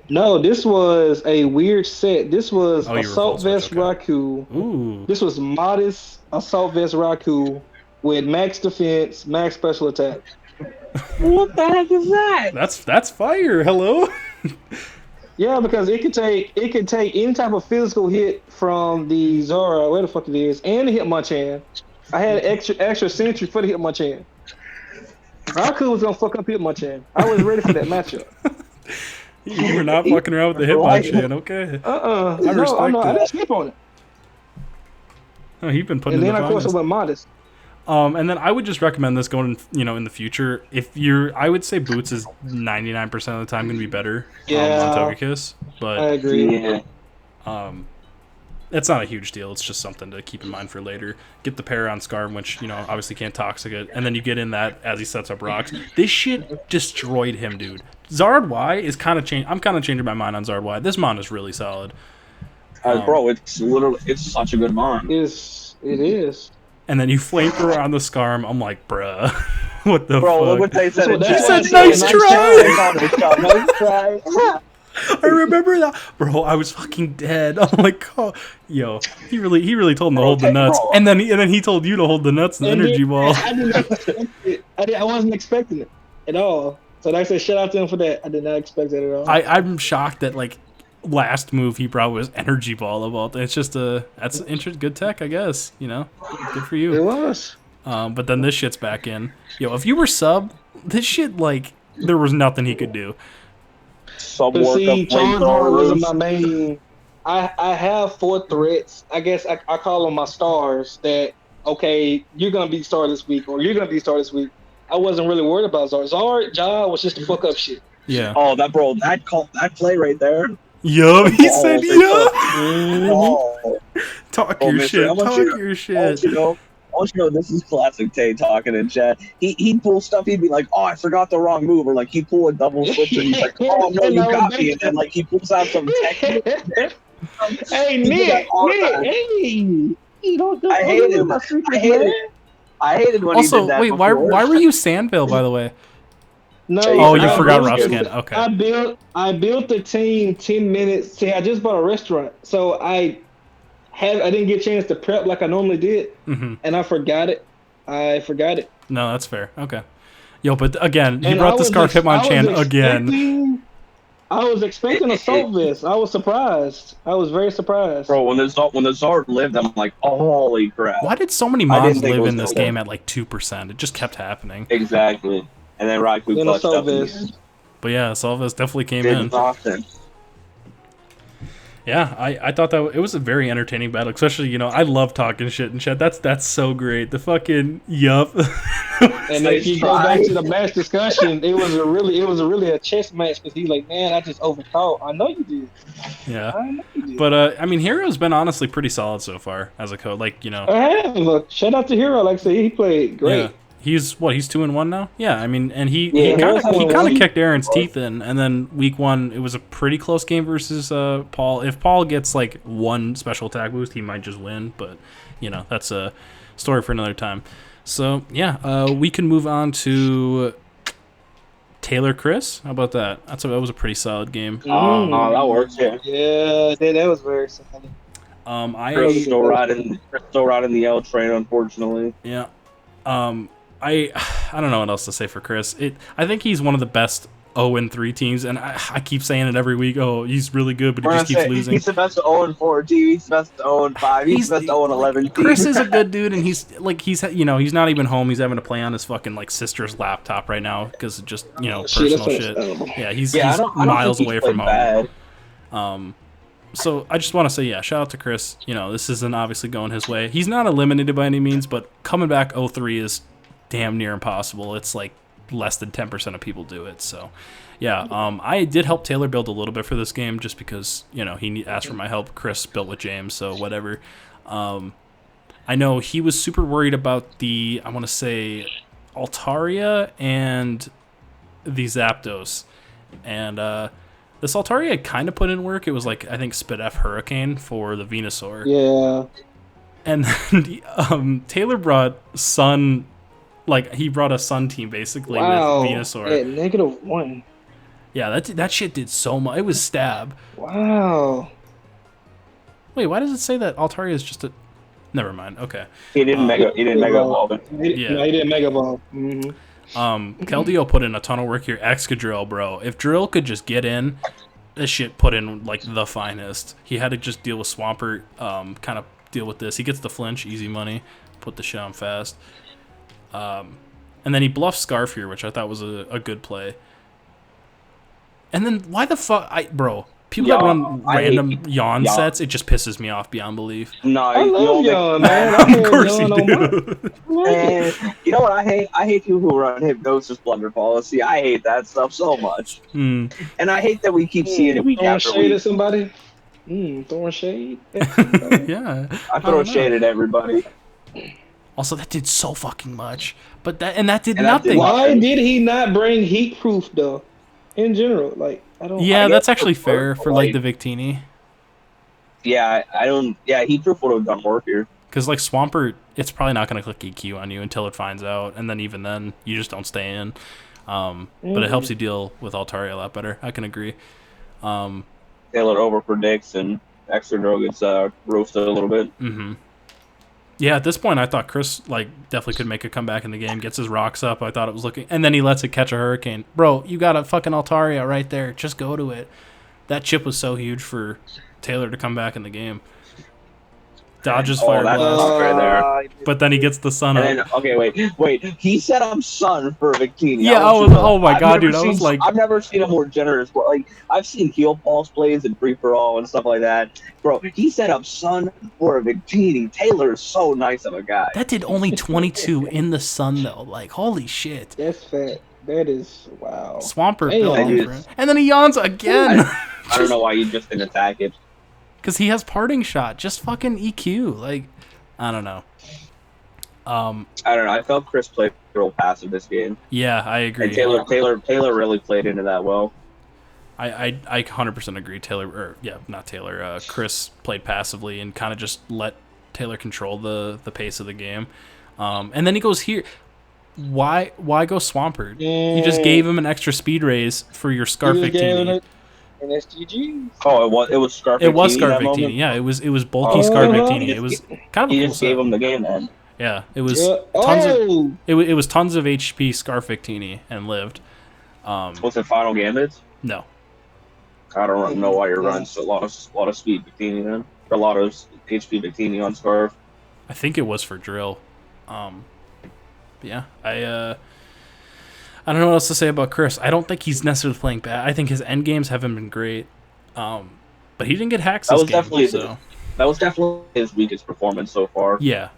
S3: No, this was a weird set. This was
S1: Oh, you were
S3: Assault
S1: full
S3: Vest
S1: switch, okay.
S3: Raikou.
S1: Ooh.
S3: This was modest Assault Vest Raikou with max defense, max special attack.
S2: What the heck is that?
S1: That's fire. Hello?
S3: Yeah, because it could take any type of physical hit from the Zora, where the fuck it is, and the Hitmonchan. I had extra sentry for the Hitmonchan. Raikou was gonna fuck up Hitmonchan. I was ready for that matchup.
S1: You were not fucking around with the Hitmonchan, okay.
S3: I
S1: respect
S3: I
S1: it.
S3: didn't skip on it.
S1: Oh, you've been putting
S3: And
S1: in
S3: then
S1: the
S3: of course I
S1: finest.
S3: went modest.
S1: And then I would just recommend this going, in the future. I would say Boots is 99% of the time going to be better on Togekiss.
S3: I
S1: But
S3: agree.
S2: Yeah.
S1: it's not a huge deal. It's just something to keep in mind for later. Get the pair on Scarm, which, obviously can't Toxic it. And then you get in that as he sets up rocks. This shit destroyed him, dude. Zard Y is kind of I'm kind of changing my mind on Zard Y. This mon is really solid.
S2: Bro, it's such a good mon.
S3: It is.
S1: And then you flamethrower on the Scarm. I'm like, bruh. What the
S2: Bro,
S1: fuck?
S2: look what they said.
S3: That's
S2: in
S3: what
S2: chat.
S3: they
S1: said, nice
S3: try.
S2: Nice try.
S1: I remember that, bro. I was fucking dead. I'm like, oh, yo, he really told him to hold the nuts,
S2: bro.
S1: and then he told you to hold the nuts and the energy ball.
S3: I did not expect it. I wasn't expecting it at all. So like I said, shout out to him for that. I did not expect that at all.
S1: I'm shocked that last move he brought was energy ball of all. It's just that's good tech, I guess. Good for
S3: It
S1: you.
S3: was.
S1: But then this shit's back in. Yo, if you were sub, this shit there was nothing he could do.
S2: Some
S3: But
S2: work
S3: see,
S2: up
S3: Charizard wasn't
S2: flamethrowers.
S3: my main. I have 4 threats. I guess I call them my stars. That okay, you're gonna be star this week, or you're gonna be star this week. I wasn't really worried about Zard. Zard job was just to fuck up shit.
S1: Yeah.
S2: Oh, that play right there.
S1: Yo, he said, yo.
S2: Oh,
S1: Talk
S2: Oh,
S1: your
S2: mister,
S1: shit.
S2: I want
S1: Talk
S2: you to-
S1: your
S2: I
S1: shit.
S2: want you to know this is classic Tay talking in chat. He'd pull stuff. He'd be like, "Oh, I forgot the wrong move," or he'd pull a double switch, and he's like, "Oh no, you got me!" And then he pulls out some tech.
S3: Hey,
S2: He did that all the time.
S3: hey, you don't do
S2: I hated
S3: my
S2: it.
S3: secret,
S2: I hated
S3: man.
S2: it. I hated when he
S1: Also,
S2: did that.
S1: wait, why
S2: before.
S1: were you Sandville, by the way?
S3: No,
S1: Oh, you
S2: I
S1: forgot
S2: built
S1: rough
S2: it.
S1: skin. Okay.
S3: I built the team 10 minutes. See, I just bought a restaurant, so I didn't get a chance to prep like I normally did,
S1: Mm-hmm.
S3: and I forgot it.
S1: No, that's fair. Okay. Yo, but again, you
S3: And
S1: brought
S3: I
S1: the
S3: was
S1: Scarf Hitmonchan again.
S3: I was expecting Assault Vest. I was surprised. I was very surprised.
S2: Bro, when the Zard lived, I'm like, oh, holy crap.
S1: Why did so many
S2: I didn't
S1: mons
S2: think it
S1: live
S2: was
S1: in this
S2: gonna
S1: game at 2%? It just kept happening.
S2: Exactly. And then Raikou
S3: Then
S2: clutched
S3: Assault
S2: up in the
S3: Vest.
S2: end.
S1: But yeah, Salvas definitely came
S2: Did
S1: in.
S2: exhausting.
S1: Yeah, I thought that it was a very entertaining battle, especially, I love talking shit and shit. That's so great. The fucking yup.
S3: And if you go back to the match discussion, it was really a chess match because he's like, man, I just overthought. I know you did.
S1: Yeah.
S3: I know you did.
S1: But Hero's been honestly pretty solid so far as a coach.
S3: I have. Look, shout out to Hero. Like I said, he played great.
S1: Yeah. He's 2-1 now. Yeah, I mean, and he
S2: Yeah,
S1: kind of kicked Aaron's teeth in, and then week 1 it was a pretty close game versus Paul. If Paul gets like one special attack boost, he might just win. But that's a story for another time. So yeah, we can move on to Taylor Chris. How about that? That was a pretty solid game.
S2: That works.
S3: Yeah, that was very solid.
S2: Chris still riding the L train, unfortunately.
S1: Yeah. I don't know what else to say for Chris. I think he's one of the best 0-3 teams, and I keep saying it every week. Oh, he's really good, but he just keeps losing.
S2: He's the best 0-4 team. He's the best 0-5. He's the best 0-11 team.
S1: Chris is a good dude, and he's not even home. He's having to play on his fucking sister's laptop right now because of just personal shit. Yeah, he's miles away from home. So I just want to say, shout out to Chris. This isn't obviously going his way. He's not eliminated by any means, but coming back 0-3 is damn near impossible. It's like less than 10% of people do it. So, I did help Taylor build a little bit for this game just because, he asked for my help. Chris built with James, so whatever. I know he was super worried about the, I want to say, Altaria and the Zapdos. And this Altaria I kind of put in work. It was like, I think, Spidef Hurricane for the Venusaur.
S3: Yeah.
S1: And then Taylor brought Sun. Like, he brought a Sun team, basically, with Venusaur.
S3: Yeah, -1.
S1: Yeah, that shit did so much. It was stab.
S3: Wow.
S1: Wait, why does it say that Altaria is just a... Never mind. Okay.
S2: He didn't mega evolve it.
S3: Yeah, he didn't mega evolve. Mm-hmm.
S1: Keldeo put in a ton of work here. Excadrill, bro. If Drill could just get in, this shit put in, like, the finest. He had to just deal with Swampert, kind of deal with this. He gets the flinch, easy money. Put the shit on fast. And then he bluffed Scarf here, which I thought was a good play. And then why the fuck, bro? People that run random yawn sets, it just pisses me off beyond belief.
S2: No,
S3: I love yawn, man.
S1: Of course you do.
S2: And you know what I hate? I hate people who run Hypnosis Blunder Policy. I hate that stuff so much. And I hate that we keep seeing it week after
S3: shade
S2: week.
S3: at somebody? Throwing shade?
S1: Yeah.
S2: I throw shade at everybody.
S1: Also, that did so fucking much. But that did nothing.
S3: Why did he not bring heat proof though? In general, like I don't.
S1: Yeah, that's actually fair for like the Victini.
S2: Yeah, I don't. Yeah, heat proof would have done work here.
S1: Because like Swampert, it's probably not going to click EQ on you until it finds out, and then even then, you just don't stay in. But it helps you deal with Altaria a lot better. I can agree.
S2: Taylor over predicts and Excadrill gets roasted a little bit.
S1: Mm-hmm. Yeah, at this point, I thought Chris definitely could make a comeback in the game. Gets his rocks up. I thought it was looking, and then he lets it catch a Hurricane. Bro, you got a fucking Altaria right there. Just go to it. That chip was so huge for Taylor to come back in the game. Dodges Fire Blast.
S2: Right there.
S1: But then he gets the Sun up.
S2: And then, okay, wait. He set up Sun for Victini.
S1: Yeah, oh my god, dude. I was like...
S2: I've never seen a more generous... Like, I've seen Heal Pulse plays and free-for-all and stuff like that. Bro, he set up Sun for a Victini. Taylor is so nice of a guy.
S1: That did only 22 in the Sun, though. Like, holy shit.
S3: That's fat. That is... Wow.
S1: Swampert built different. And then he yawns again.
S2: I don't know why you just didn't attack it.
S1: Because he has Parting Shot. Just fucking EQ. Like, I don't know.
S2: I don't know. I felt Chris played real passive this game.
S1: Yeah, I agree.
S2: And Taylor really played into that well.
S1: I 100% agree. Chris played passively and kind of just let Taylor control the pace of the game. And then he goes here. Why go Swampert?
S3: Yeah.
S1: You just gave him an extra speed raise for your Scarf Victini.
S3: An SGG?
S2: Oh, it was Scarf Victini.
S1: It was Scarf Victini. Yeah, it was bulky Scarf Victini. It was kind of
S2: he
S1: a cool
S2: just gave him the game then.
S1: Yeah, it was it was tons of HP Scarf Victini and lived.
S2: Was it Final Gambits?
S1: No.
S2: I don't know why you're running a lot of speed Victini then. Or a lot of HP Victini on Scarf.
S1: I think it was for Drill. Yeah, I don't know what else to say about Chris. I don't think he's necessarily playing bad. I think his end games haven't been great. But he didn't get hacks this game.
S2: That was definitely his weakest performance so far.
S1: Yeah.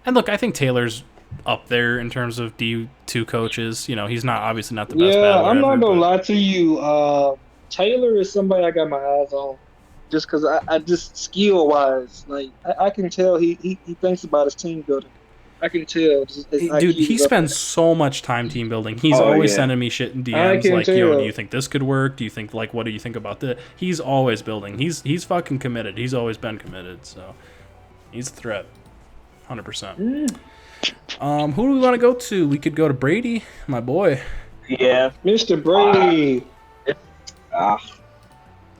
S1: And look, I think Taylor's up there in terms of D2 coaches. He's obviously not the best battler
S3: I'm not
S1: ever,
S3: going to lie to you. Taylor is somebody I got my eyes on. Just because I just skill-wise, like I can tell he thinks about his team building. I can tell.
S1: Dude, he spends so much time team building. He's always sending me shit in DMs like, yo, do you think this could work? Do you think, like, what do you think about this? He's always building. He's fucking committed. He's always been committed, so he's a threat. 100%. Who do we want to go to? We could go to Brady, my boy.
S2: Yeah.
S3: Mr. Brady.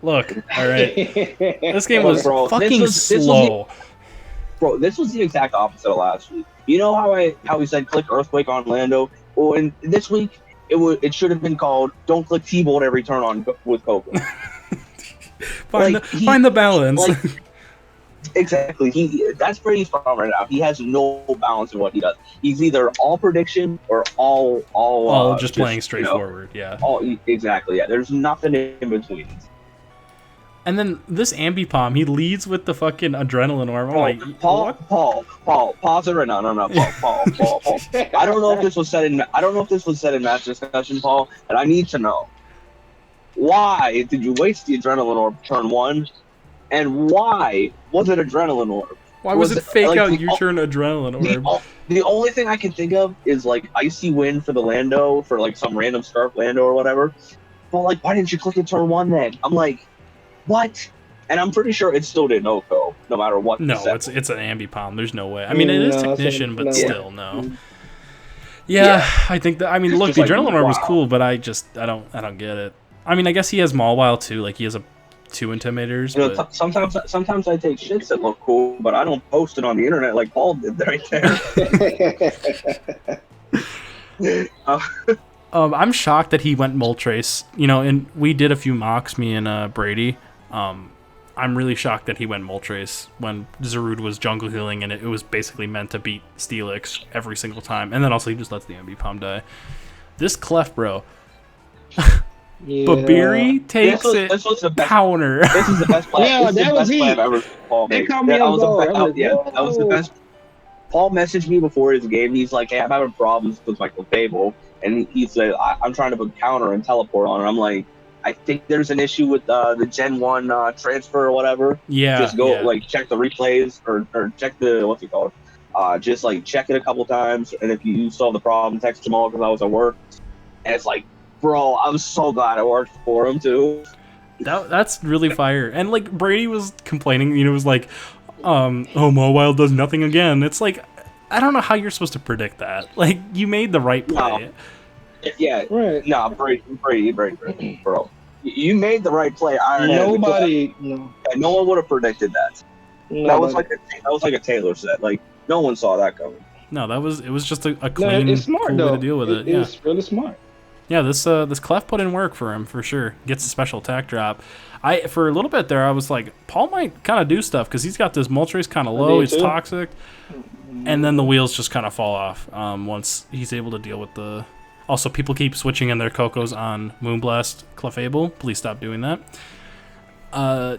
S1: Look, all right. This game was fucking slow.
S2: Bro, this was the exact opposite of last week. You know how we said click Earthquake on Lando? Well, and this week it should have been called Don't click T-Bolt every turn on with Coco.
S1: Find the balance.
S2: Exactly. That's Brady's problem right now. He has no balance in what he does. He's either all prediction or all
S1: just playing straightforward. Yeah.
S2: Exactly. Yeah. There's nothing in between.
S1: And then this Ambipom, he leads with the fucking adrenaline orb. I'm like,
S2: Paul, pause it right now. No, Paul. I don't know if this was said in match discussion, Paul, and I need to know why did you waste the adrenaline orb turn 1, and why was it adrenaline orb?
S1: Why was it fake out U-turn adrenaline orb?
S2: The only thing I can think of is like Icy Wind for the Lando, for like some random Scarf Lando or whatever. But like, why didn't you click it turn 1 then? I'm like, what? And I'm pretty sure it still didn't OCO, no matter what.
S1: No, it's an Ambipom. There's no way. I mean, it is Technician, but still, no. Yeah, I think that. I mean, look, the adrenaline orb was cool, but I don't get it. I mean, I guess he has Mawile too. Like he has 2 Intimidators.
S2: You know, sometimes I take shits that look cool, but I don't post it on the internet like Paul did right there.
S1: I'm shocked that he went Moltres. You know, and we did a few mocks, me and Brady. I'm really shocked that he went Moltres when Zarude was jungle healing, and it was basically meant to beat Steelix every single time. And then also he just lets the Ambipom die. This Clef, bro. Babiri takes
S2: this was the best,
S1: counter.
S2: This is the best play.
S3: Yeah, that was he.
S2: I've ever Paul made. That was the best. Paul messaged me before his game. He's like, hey, I'm having problems with my table. And he said, I'm trying to put counter and teleport on it. I'm like, I think there's an issue with the Gen 1 transfer or whatever.
S1: Yeah.
S2: Just go, check the replays or check the, what's it called? Just, check it a couple times. And if you solve the problem, text Jamal because I was at work. And it's like, bro, I'm so glad I worked for him, too.
S1: That's really fire. And, Brady was complaining, it was like, Mawile does nothing again. It's like, I don't know how you're supposed to predict that. You made the right play.
S2: No. Yeah, right. No, Brady, bro. You made the right play.
S3: No
S2: one would have predicted that. That was like a Taylor set. No one saw that coming.
S1: No, it was just a clean,
S3: it's smart,
S1: cool
S3: though.
S1: way to deal with it.
S3: It's really smart.
S1: Yeah, this Clef put in work for him for sure. Gets a special attack drop. For a little bit there, I was like, Paul might kind of do stuff because he's got this Moltres kind of low. He's toxic, and then the wheels just kind of fall off once he's able to deal with the. Also, people keep switching in their Cocos on Moonblast Clefable. Please stop doing that. Yeah,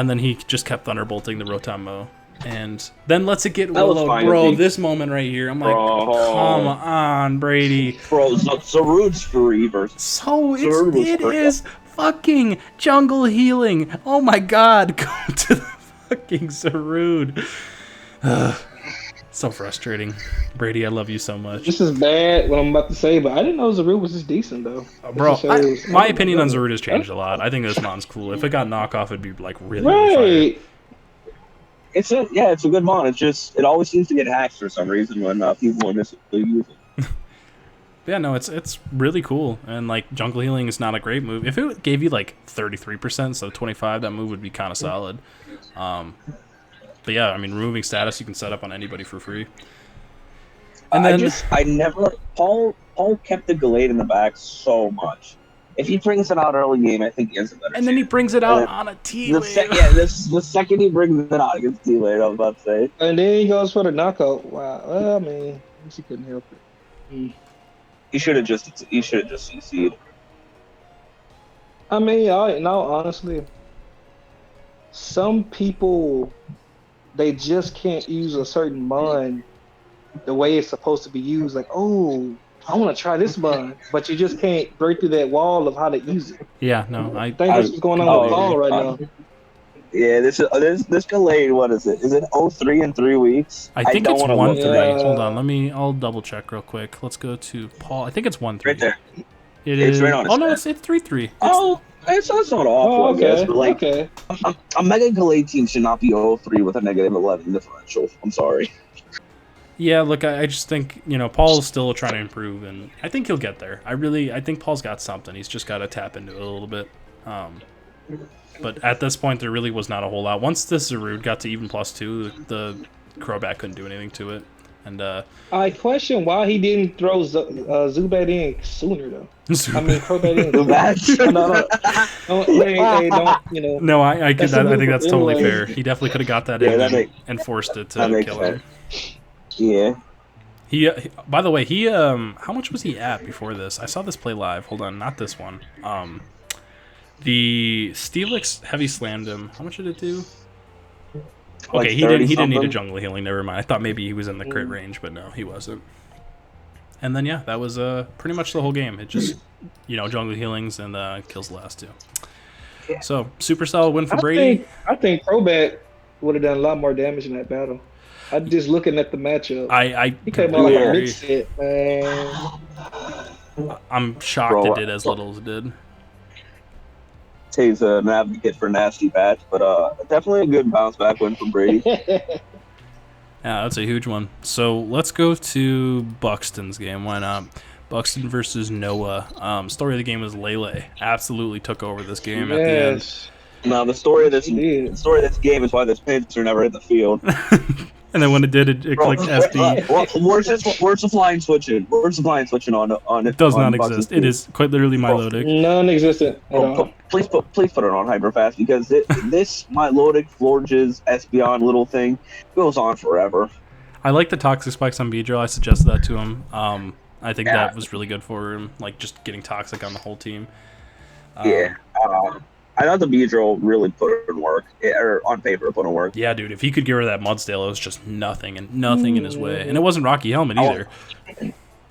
S1: and then he just kept Thunderbolting the Rotom-Mo. And then lets it get Willow. Bro, this moment right here, I'm like, come on, Brady.
S2: Bro, Zarude's free versus...
S1: So it is fucking jungle healing. Oh my god, go to the fucking Zarude. So frustrating. Brady, I love you so much.
S3: This is bad, what I'm about to say, but I didn't know Zarude was this decent, though.
S1: Bro, my opinion on Zarude has changed a lot. I think this mon's cool. If it got knockoff, it'd be really, really fire.
S2: It's a good mon. It's just it always seems to get hacked for some reason when people initially use it.
S1: Yeah, no, it's really cool. And jungle healing is not a great move. If it gave you 33%, so 25, that move would be kind of solid. But yeah, I mean, removing status you can set up on anybody for free. And then
S2: Paul kept the Gallade in the back so much. If he brings it out early game, I think he has a better chance.
S1: Then he brings it out on a T-Lane.
S2: The second he brings it out against T-Lane, I was about to say.
S3: And then he goes for the knockout. Wow. Well, I mean, I guess he couldn't help it.
S2: He should have just CC'd.
S3: I mean, honestly, some people, they just can't use a certain mon the way it's supposed to be used. I want to try this mon, but you just can't break through that wall of how to use it.
S1: Yeah, no, I
S3: think that's what's going on with Paul right now.
S2: Yeah, this delayed. What is it? Is it 03 in 3 weeks?
S1: I think it's
S2: wanna
S1: 1-3.
S2: look at it.
S1: Hold on, I'll double check real quick. Let's go to Paul. I think it's 1-3.
S2: Right there.
S1: It
S2: It's
S1: is.
S2: right on his
S1: Oh no,
S2: head.
S1: it's 3-3.
S2: Oh, it's not awful.
S3: Oh,
S2: I guess,
S3: okay.
S2: but like
S3: Okay.
S2: a mega delayed team should not be 0-3 with a negative 11 differential. I'm sorry.
S1: Yeah, look, I just think, Paul's still trying to improve, and I think he'll get there. I think Paul's got something. He's just got to tap into it a little bit. But at this point, there really was not a whole lot. Once this Zarude got to even +2, the Crobat couldn't do anything to it. And
S3: I question why he didn't throw Zubat in sooner, though. I mean, Crobat in.
S2: Zubat?
S3: Don't.
S1: No, I think that's totally
S3: Anyway.
S1: fair. He definitely could have got that
S2: Yeah,
S1: in and forced it to kill him.
S2: Yeah.
S1: He by the way, how much was he at before this? I saw this play live. Hold on, not this one. The Steelix heavy slammed him. How much did it do?
S2: Like
S1: Okay, he didn't need a
S2: 30-something?
S1: jungle healing. Never mind. I thought maybe he was in the crit range, but no, he wasn't. And then yeah, that was pretty much the whole game. It just jungle healings and kills the last two.
S2: Yeah.
S1: So super solid win for Brady.
S3: I think Crobat would have done a lot more damage in that battle. I'm just looking at the matchup. He came out like a
S1: agree.
S3: mix set, man.
S1: I'm shocked
S2: Bro,
S1: it did as little as it did.
S2: He's an advocate for nasty bats, but definitely a good bounce back win for Brady.
S1: Yeah, that's a huge one. So let's go to Buxton's game. Why not? Buxton versus Noah. Story of the game was Lele absolutely took over this game at the end.
S3: Yes.
S2: Now the story of this
S3: He did.
S2: game is why this pincer never hit the field.
S1: And then when it did, it
S2: Bro,
S1: clicked SD.
S2: where's the flying switching? Where's the flying switching on it?
S1: It does
S2: on
S1: not
S2: Buxton's
S1: exist.
S2: team?
S1: It is quite literally Milotic.
S3: Non-existent at
S2: Bro,
S3: all.
S2: please put it on hyperfast because this Milotic Florges Espeon little thing goes on forever.
S1: I like the toxic spikes on Beedrill. I suggested that to him. I think
S2: Yeah.
S1: that was really good for him, like just getting toxic on the whole team.
S2: Yeah. I thought the Beedrill really put in work, or on paper put in work.
S1: Yeah, dude, if he could get rid of that Mudstale, it was just nothing in his way. And it wasn't Rocky Helmet either.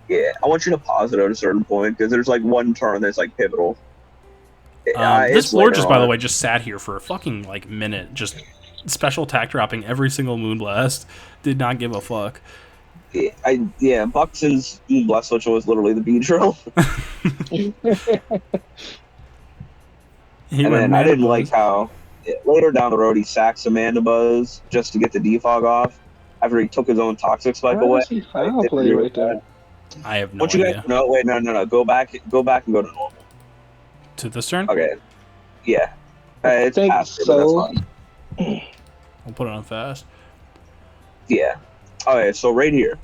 S2: Yeah, I want you to pause it at a certain point because there's like one turn that's like pivotal.
S1: This
S2: It's
S1: floor
S2: later
S1: just, by the
S2: on.
S1: way, just sat here for a fucking like minute, just special attack dropping every single Moonblast. Did not give a fuck.
S2: Buxton's Blast Switch was literally the Beedrill.
S1: He
S2: And
S1: went
S2: then I didn't
S1: Mandibuzz.
S2: like how later down the road he sacks a Mandibuzz just to get the defog off after he took his own toxic spike
S3: Why
S2: away.
S3: is he foul play right there?
S1: I have no
S2: Don't you
S1: idea.
S2: guys? No, wait, no. Go back and go to normal.
S1: To this turn?
S2: Okay. Yeah. It's
S3: think
S2: faster,
S3: so.
S2: but that's fine.
S1: I'll put it on fast.
S2: Yeah. Okay, so right here.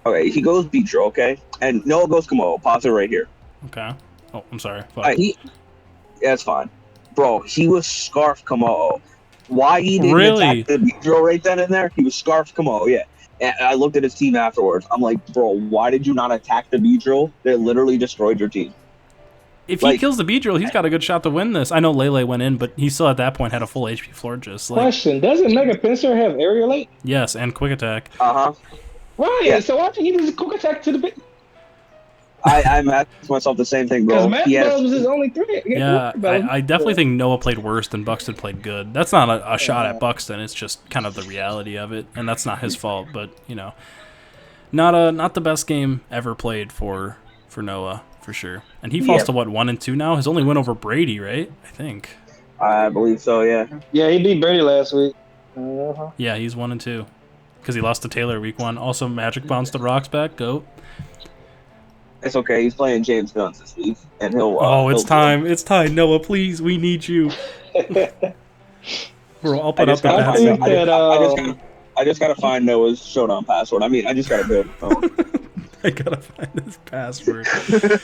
S2: Okay, he goes Beedrill, okay? And Noah goes Komodo. Pause it right here.
S1: Okay. Oh, I'm sorry. Fuck.
S2: Alright, yeah, it's fine. Bro, he was Scarf Komodo. Why he didn't
S1: Really?
S2: attack the Beedrill right then and there? He was Scarf Komodo, yeah. And I looked at his team afterwards. I'm like, bro, why did you not attack the Beedrill? They literally destroyed your team.
S1: If he
S2: like-
S1: kills the Beedrill, he's got a good shot to win this. I know Lele went in, but he still at that point had a full HP Florges. Like,
S3: Question: doesn't Mega Pinsir have aerial eight?
S1: yes, and quick attack.
S2: Uh-huh.
S3: Right.
S2: Yeah.
S3: So why didn't he just quick attack to the bit?
S2: I'm asking myself the same thing,
S3: Because
S2: bro.
S3: Matt
S2: Yes.
S3: Buzz was his only threat.
S1: Yeah, I definitely think Noah played worse than Buxton played good. That's not a shot at Buxton. It's just kind of the reality of it, and that's not his fault. But not the best game ever played for Noah for sure. And he falls
S2: Yeah.
S1: to what 1-2 now. His only win over Brady, right? I think.
S2: I believe so, yeah.
S3: Yeah, he beat Brady last week. Uh-huh.
S1: Yeah, he's 1-2 because he lost to Taylor week 1. Also, Magic bounced the rocks back. Goat.
S2: It's okay. He's playing James Guns this week, and he'll.
S1: It's
S2: he'll-
S1: time. It's time. Noah, please, we need you. Bro, I'll put
S2: I
S1: up
S2: just
S1: the
S2: gotta
S1: bad
S2: find-
S1: thing.
S2: I just gotta find Noah's showdown password. I mean, I just gotta do it.
S1: I gotta find this password.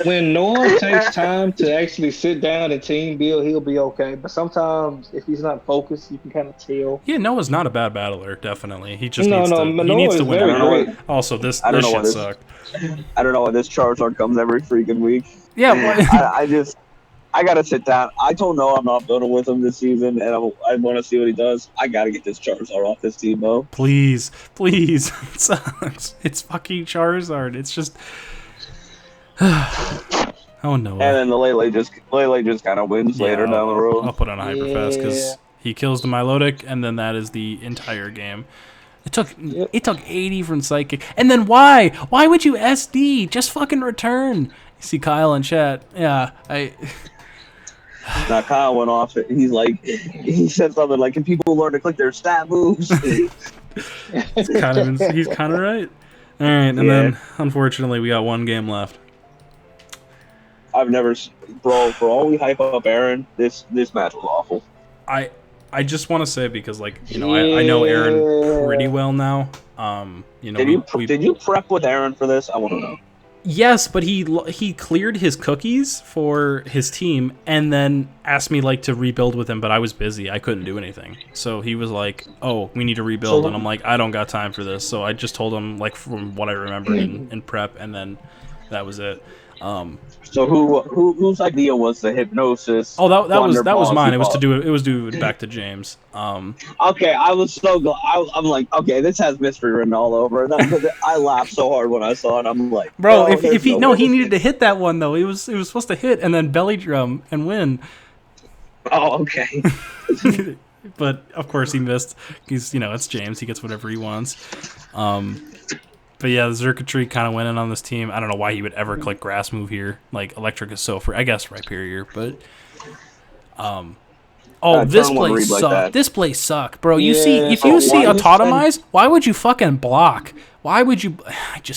S3: When Noah takes time to actually sit down and team build, he'll be okay. But sometimes, if he's not focused, you can kind of tell.
S1: Yeah, Noah's not a bad battler. Definitely, he just
S3: No,
S1: needs
S3: no,
S1: to. He
S3: Noah
S1: needs to
S3: is
S1: win.
S3: very
S1: out.
S3: great.
S1: Also, this
S2: I don't know
S1: shit
S2: what this-
S1: sucked.
S2: I don't know why this Charizard comes every freaking week.
S1: Yeah, what?
S2: I gotta sit down. I told Noah I'm not building with him this season, and I want to see what he does. I gotta get this Charizard off this team, though.
S1: please. It sucks. It's fucking Charizard. It's just. Oh no.
S2: And then the Lele just kind of wins later down the road.
S1: I'll put on a hyperfast because He kills the Milotic, and then that is the entire game. It took 80 from Psychic. And then why? Why would you SD? Just fucking return. You see Kyle in chat. Yeah,
S2: Now Kyle went off. He's like, he said something like, "Can people learn to click their stat moves?"
S1: he's kind of right. All right, and then unfortunately we got one game left.
S2: I've never, bro. For all we hype up Aaron, this match was awful.
S1: I just want to say, because I know Aaron pretty well now.
S2: Did you prep with Aaron for this? I want to know.
S1: Yes, but he cleared his cookies for his team and then asked me to rebuild with him, but I was busy. I couldn't do anything. So he was like, "Oh, we need to rebuild," and I'm like, "I don't got time for this." So I just told him from what I remember in prep, and then that was it.
S2: So whose idea was the hypnosis?
S1: Oh, that was mine. It was due back to James.
S2: Okay, I was so glad. I'm like, okay, this has mystery written all over it. I laughed so hard when I saw it. I'm like,
S1: bro, if he needed to hit that one though. It was supposed to hit and then belly drum and win.
S2: Oh, okay.
S1: But of course he missed. He's it's James. He gets whatever he wants. But yeah, the Circuitry kind of went in on this team. I don't know why he would ever click Grass Move here. Electric is so free. I guess Rhyperior, but this play sucked. This play sucked, bro. If you see Autotomize, why would you fucking block? Why would you?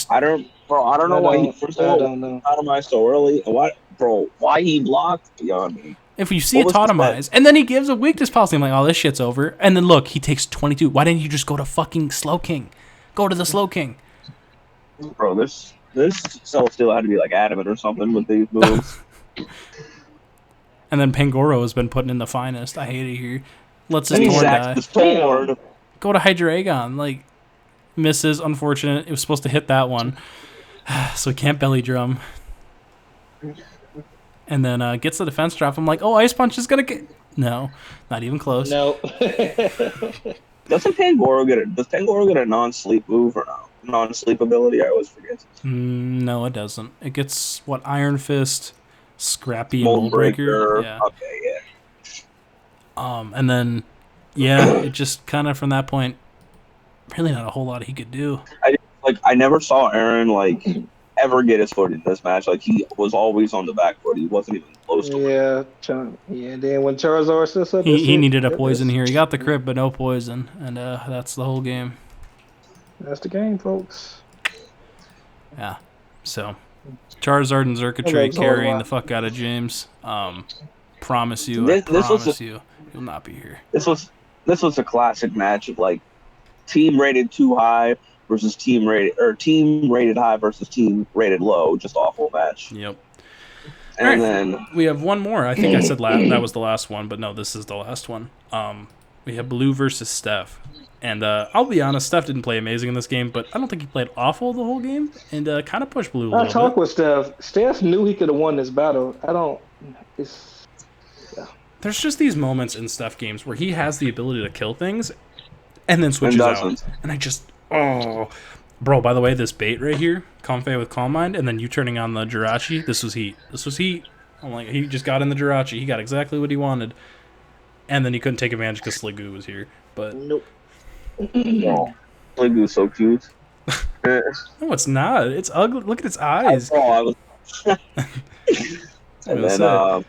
S2: I don't know why he first of all Autotomized so early. Why he blocked beyond me.
S1: If you see Autotomize, and then he gives a weakness policy, I'm like, oh, this shit's over. And then look, he takes 22. Why didn't you just go to fucking Slow King? Go to the Slow King.
S2: Bro, this Celestial had to be adamant or something with these moves.
S1: And then Pangoro has been putting in the finest. I hate it here. Let's his Torn die. Go to Hydreigon. Misses, unfortunate. It was supposed to hit that one. So he can't belly drum. And then gets the defense drop. I'm like, oh, Ice Punch is going to get... No, not even close.
S2: No. Does Pangoro get a non-sleep move or no? Non-sleep ability? I always forget.
S1: No, it doesn't. It gets Iron Fist, Scrappy, and Mold Breaker. Yeah.
S2: Okay, yeah.
S1: And then it just kind of from that point, really not a whole lot he could do.
S2: I never saw Aaron ever get his foot in this match. He was always on the back foot. He wasn't even close to it.
S3: Yeah. Then when Charizard sets up,
S1: he needed a poison here. He got the crit, but no poison, and that's the whole game.
S3: That's the game, folks.
S1: Yeah. So, Charizard and Xurkitree carrying the fuck out of James. Promise you, you'll not be here.
S2: This was a classic match of team rated too high versus team rated high versus team rated low. Just awful match.
S1: Yep.
S2: And then
S1: we have one more. I think I said that was the last one, but no, this is the last one. We have Blue versus Steph. And I'll be honest, Steph didn't play amazing in this game, but I don't think he played awful the whole game, and kind of pushed Blue a little bit. I talked
S3: with Steph. Steph knew he could have won this battle.
S1: There's just these moments in Steph games where he has the ability to kill things, and then switches out. And I just, bro, by the way, this bait right here, Comfey with Calm Mind, and then you turning on the Jirachi, this was heat. I'm like, he just got in the Jirachi. He got exactly what he wanted. And then he couldn't take advantage because Sliggoo was here. But
S2: nope. Oh, Sliggoo's so cute.
S1: No, it's not. It's ugly. Look at its eyes.
S2: And then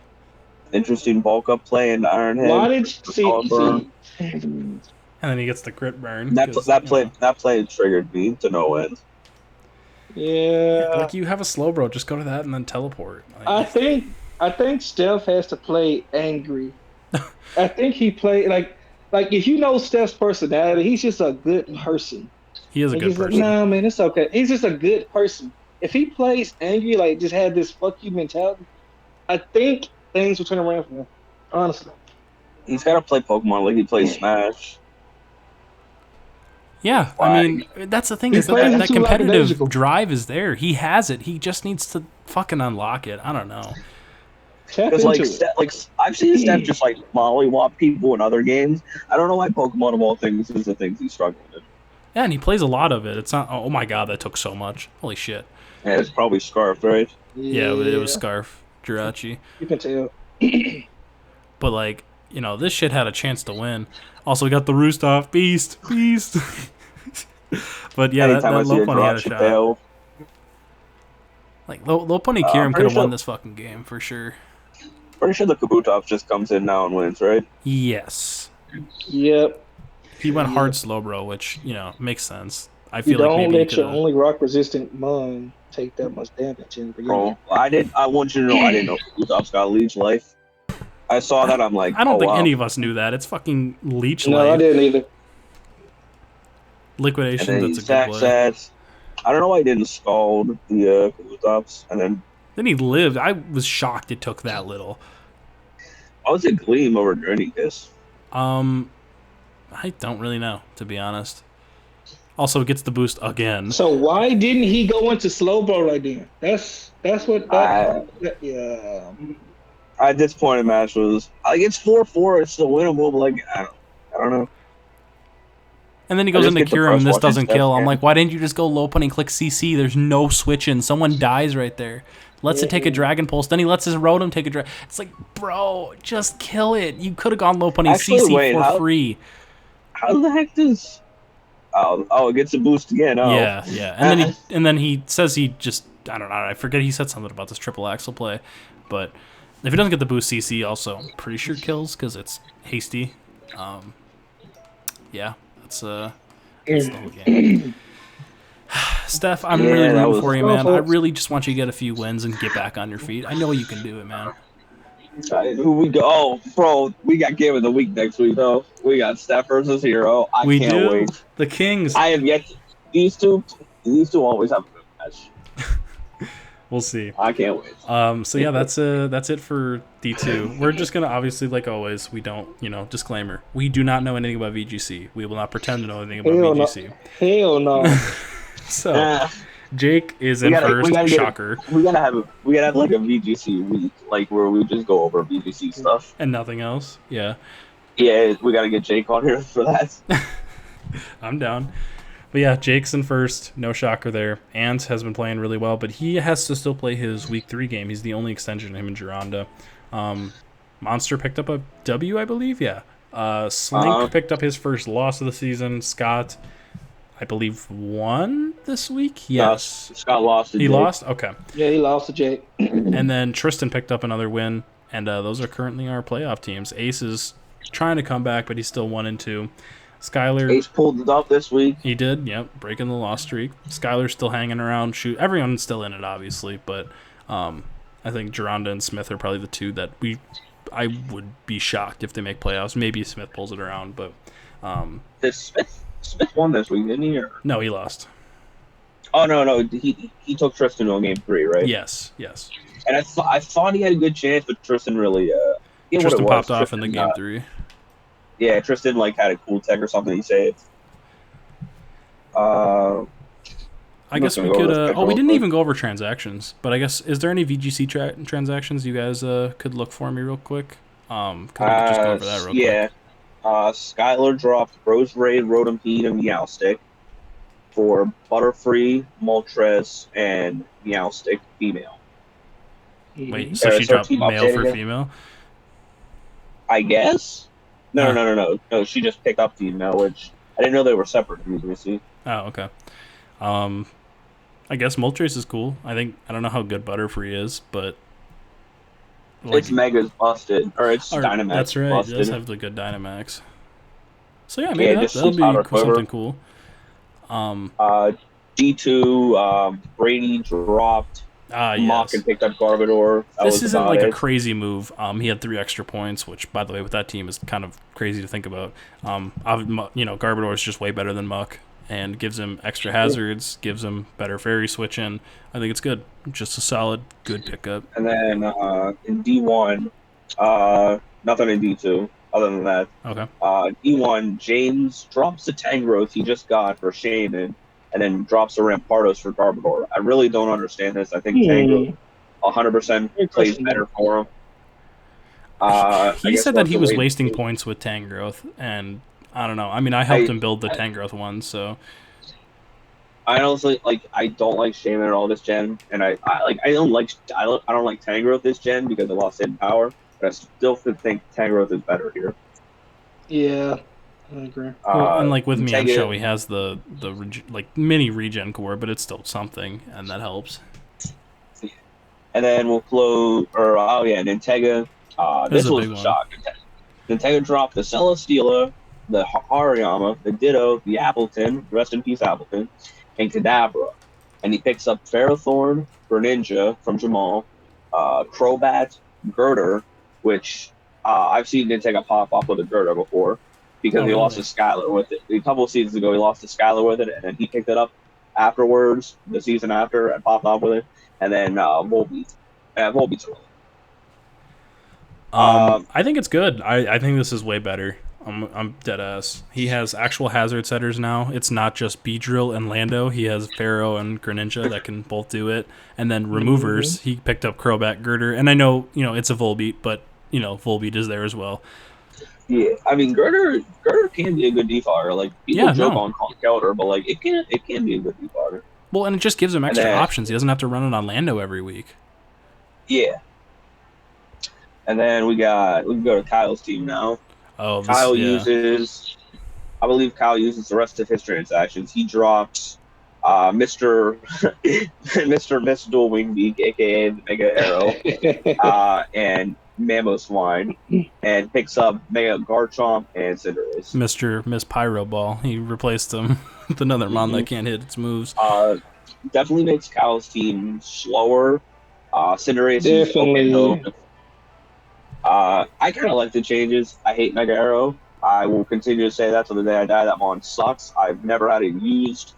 S2: interesting bulk up play in Iron Head.
S3: Why did you see?
S1: And then he gets the crit burn.
S2: That play triggered me to no end.
S3: Yeah.
S1: You have a slow bro. Just go to that and then teleport.
S3: I think Steph has to play angry. I think he played if you know Steph's personality, he's just a good person.
S1: He is a good person.
S3: Nah, man, it's okay. He's just a good person. If he plays angry, just had this fuck you mentality, I think things will turn around for him. Honestly.
S2: He's got to play Pokemon like he plays Smash.
S1: Yeah, I mean, that's the thing. Is that competitive drive is there. He has it. He just needs to fucking unlock it. I don't know.
S2: Because I've seen Steph just mollywop people in other games. I don't know why Pokemon of all things is the things he's struggling with.
S1: Yeah, and he plays a lot of it. It's not. Oh my god, that took so much. Holy shit.
S2: Yeah, it's probably Scarf, right?
S1: Yeah, it was Scarf, Jirachi.
S3: You can tell.
S1: But this shit had a chance to win. Also, we got the roost off. Beast. But yeah, that low pony had a shot.
S2: Fail.
S1: Like, low pony Kieran could have won this fucking game for sure.
S2: Pretty sure the Kabutov just comes in now and wins, right?
S1: Yes.
S3: Yep.
S1: He went hard slow, bro, which, makes sense. I feel
S3: you
S1: like maybe
S3: don't let your only rock-resistant mon take that much damage in the beginning.
S2: Bro, I want you to know I didn't know Kabutov's got leech life. I saw that, I'm like,
S1: I don't think
S2: wow.
S1: any of us knew that. It's fucking leech
S3: No,
S1: life.
S3: I didn't either.
S1: Liquidation, that's a good play.
S2: I don't know why he didn't scald the Kabutovs, and
S1: then he lived. I was shocked it took that little.
S2: Why was it Gleam over Nernicus?
S1: I don't really know, to be honest. Also, it gets the boost again.
S3: So why didn't he go into slow blow right then? That's what. Yeah.
S2: At this point in the match was like it's 4-4. It's still winnable, but like I don't know.
S1: And then he goes into Cure him, and this doesn't kill. I'm like, why didn't you just go low pony and click CC? There's no switching. Someone dies right there. Lets it take a Dragon Pulse. Then he lets his Rotom take a Dragon. It's like, bro, just kill it. You could have gone low pony CC for free.
S2: How the heck does... Oh, it gets a boost again. Oh.
S1: Yeah. And then he says he just... I don't know. I forget he said something about this triple axle play. But if he doesn't get the boost CC, also, I'm pretty sure kills because it's hasty. Yeah. That's the whole game. Steph, I'm really rooting for you, man. I really just want you to get a few wins and get back on your feet. I know you can do it, man.
S2: Bro, we got Game of the Week next week, though. We got Steph versus Hero. I can't wait.
S1: The Kings.
S2: I have yet to, these two always have a good match.
S1: We'll see.
S2: I can't wait.
S1: So yeah, that's it for D2. We're just gonna obviously, like always, we don't, disclaimer. We do not know anything about VGC. We will not pretend to know anything about VGC.
S3: Hell no.
S1: So Jake is in first. Shocker.
S2: We gotta have like a VGC week, like where we just go over VGC stuff
S1: and nothing else. Yeah.
S2: Yeah, we gotta get Jake on here for that.
S1: I'm down. But yeah, Jake's in first. No shocker there. Ant has been playing really well, but he has to still play his week 3 game. He's the only extension, him and Gironda. Monster picked up a W, I believe. Yeah. Slink picked up his first loss of the season. Scott, I believe, won this week. Yes.
S2: No, Scott lost to Jake.
S1: He lost? Okay.
S3: Yeah, he lost to Jake.
S1: And then Tristan picked up another win, and those are currently our playoff teams. Ace is trying to come back, but he's still 1-2. Skylar.
S2: Ace pulled it off this week.
S1: He did, yep, breaking the loss streak. Skylar's still hanging around. Shoot, everyone's still in it, obviously, but I think Gironda and Smith are probably the two that I would be shocked if they make playoffs. Maybe Smith pulls it around, but
S2: Smith won this week, didn't he? Or?
S1: No, he lost.
S2: Oh no, he took Tristan on game 3, right?
S1: Yes.
S2: And I thought he had a good chance, but Tristan really
S1: Tristan popped off in the game 3.
S2: Yeah, Tristan had a cool tech or something he saved.
S1: I guess we could. We didn't even go over transactions, but I guess is there any VGC transactions you guys could look for me real quick? Could we just go over that real quick?
S2: Yeah. Skylar dropped Rose Raid, Rotom-Pede, and Meowstic for Butterfree, Moltres, and Meowstic female.
S1: Wait, so she dropped male for female?
S2: I guess. No. She just picked up female, which I didn't know they were separate. Let me see.
S1: Oh, okay. I guess Moltres is cool. I don't know how good Butterfree is, but
S2: its Mega's busted, or its Dynamax.
S1: That's right.
S2: Busted.
S1: It does have the good Dynamax. So yeah, maybe that'll be something cool.
S2: D2, Brady dropped. Mock and picked up Garbodor.
S1: This isn't like a crazy move. He had 3 extra points, which, by the way, with that team is kind of crazy to think about. Garbodor is just way better than Muck and gives him extra hazards, gives him better fairy switching. I think it's good. Just a solid, good pickup.
S2: And then in D1, nothing in D2 other than that.
S1: Okay.
S2: D1, James drops the Tangrowth he just got for Shaman, and then drops the Rampardos for Garbodor. I really don't understand this. I think Tangrowth 100% plays better for him.
S1: He said that he was wasting points with Tangrowth, and I don't know. I mean, I helped him build the Tangrowth one, so.
S2: I honestly I don't like Shaman at all this gen, and I don't like Tangrowth this gen because it lost hidden power. but I still think Tangrowth is better here.
S3: Yeah, I agree.
S1: Well, and like with me on
S2: Tega-
S1: show, he has the like mini regen core, but it's still something, and that helps.
S2: And then we'll close, and Nintega. This
S1: This is a
S2: was
S1: big
S2: a
S1: one.
S2: shock. Nintega dropped the Celesteela, the Hariyama, the Ditto, the Appleton, rest in peace Appleton, and Kadabra. And he picks up Ferrothorn, Greninja from Jamal, Crobat, Girder, which I've seen Nintega pop up with a Girder before because he lost to Skylar with it. A couple of seasons ago, he lost to Skylar with it, and then he picked it up afterwards, the season after, and popped off with it. And then Volbeat. Volbeat's early.
S1: I think it's good. I think this is way better. I'm dead ass. He has actual hazard setters now. It's not just Beedrill and Lando. He has Pharaoh and Greninja that can both do it. And then removers, he picked up Crobat, Girder. And I know, it's a Volbeat, but, Volbeat is there as well.
S2: Yeah, I mean, Girder can be a good defogger. Like, people joke on Kelder, but, like, it can be a good defogger.
S1: Well, and it just gives him extra options. He doesn't have to run it on Lando every week.
S2: Yeah. And then we can go to Kyle's team now.
S1: Oh,
S2: Kyle uses the rest of his transactions. He drops Mr. Mr. Dual Wing Beak, aka the Mega Arrow, and Mamoswine, and picks up Mega Garchomp and Cinderace.
S1: Miss Pyro Ball. He replaced him with another mon that can't hit its moves.
S2: Definitely makes Kyle's team slower. Cinderace is okay though. I kind of like the changes. I hate Mega Arrow. I will continue to say that till the day I die. That mon sucks. I've never had it used.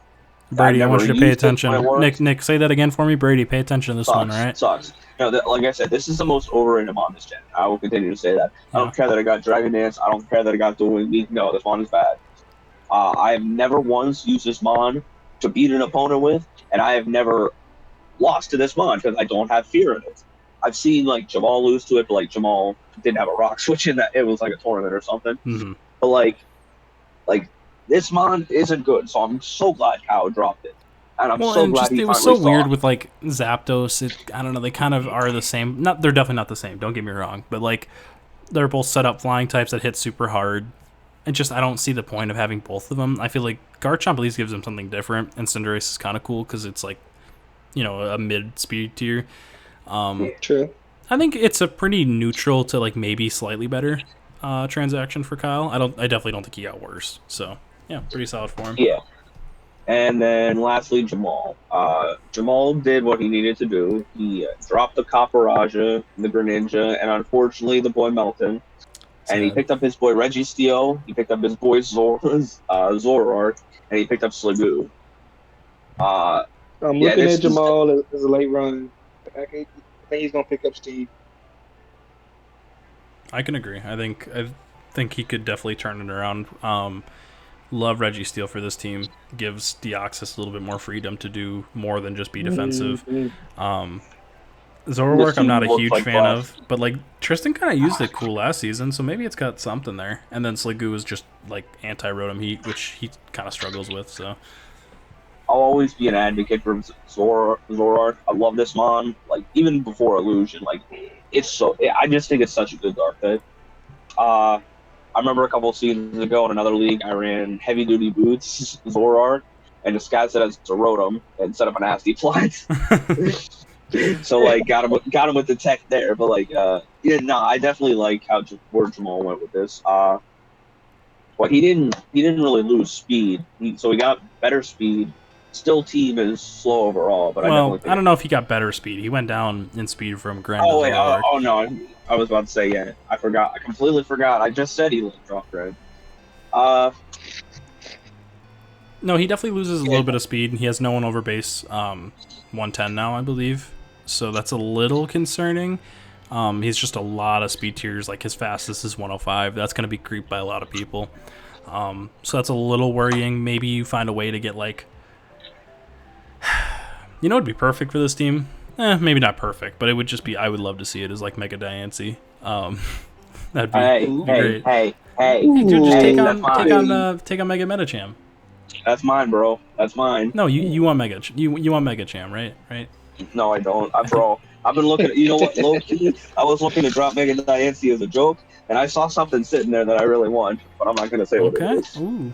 S1: Brady, I want you to pay attention. Nick, say that again for me. Brady, pay attention to this one, all right?
S2: Sucks. Like I said, this is the most overrated mon this gen. I will continue to say that. I don't care that I got Dragon Dance. I don't care that I got Dual Wing Beak. No, this mon is bad. I have never once used this mon to beat an opponent with, and I have never lost to this mon because I don't have fear in it. I've seen like Jamal lose to it, but like Jamal didn't have a rock switch in that. It was like a tournament or something.
S1: Mm-hmm.
S2: But like this mon isn't good, so I'm so glad Kyle dropped it. And I'm so glad he
S1: it was so weird with like Zapdos. I don't know. They kind of are the same. They're definitely not the same. Don't get me wrong, but like they're both set up flying types that hit super hard. And just I don't see the point of having both of them. I feel like Garchomp at least gives them something different, and Cinderace is kind of cool because it's like a mid speed tier.
S3: True.
S1: I think it's a pretty neutral to like maybe slightly better transaction for Kyle. I definitely don't think he got worse. So yeah, pretty solid for him.
S2: Yeah. And then lastly, Jamal. Jamal did what he needed to do. He dropped the Copperaja, the Greninja, and unfortunately the boy Melton. And he picked up his boy Registeel, he picked up his boy Zoroark, and he picked up Sliggoo.
S3: I'm looking at Jamal as a late run. I think he's gonna pick up Steve.
S1: I can agree. I think he could definitely turn it around. Love Registeel for this team. Gives Deoxys a little bit more freedom to do more than just be defensive. Zoroark I'm not a huge fan of, but like Tristan kind of used it cool last season, so maybe it's got something there. And then Sliggoo is just like anti-Rotom Heat, which he kind of struggles with. So
S2: I'll always be an advocate for Zoroark. I love this mon. Like even before Illusion, like I just think it's such a good dark type. I remember a couple of seasons ago in another league, I ran heavy duty boots Zoroark and disguised it as a Rotom and set up a nasty flight. So like got him with the tech there, but like I definitely like where Jamal went with this. Well, he didn't really lose speed, so he got better speed. Still, team is slow overall, but
S1: I don't know if he got better speed. He went down in speed from Grand.
S2: Oh wait, no, I was about to say I forgot. I completely forgot. I just said he dropped Grand.
S1: No, he definitely loses a little bit of speed, and he has no one over base 110 now, I believe. So that's a little concerning. He's just a lot of speed tiers. Like his fastest is 105. That's going to be creeped by a lot of people. So that's a little worrying. Maybe you find a way to get like, it'd be perfect for this team. Maybe not perfect, but it would just be. I would love to see it as like Mega Diancie. That'd be great.
S2: Hey,
S1: dude, just take on Mega Metacham.
S2: That's mine, bro. That's mine.
S1: No, you want Mega. You want Mega Cham, right? Right.
S2: No, I don't. Bro, I've been looking. You know what? Low key, I was looking to drop Mega Diancie as a joke, and I saw something sitting there that I really want, but I'm not gonna say what it
S1: Okay.
S2: is.
S1: Ooh.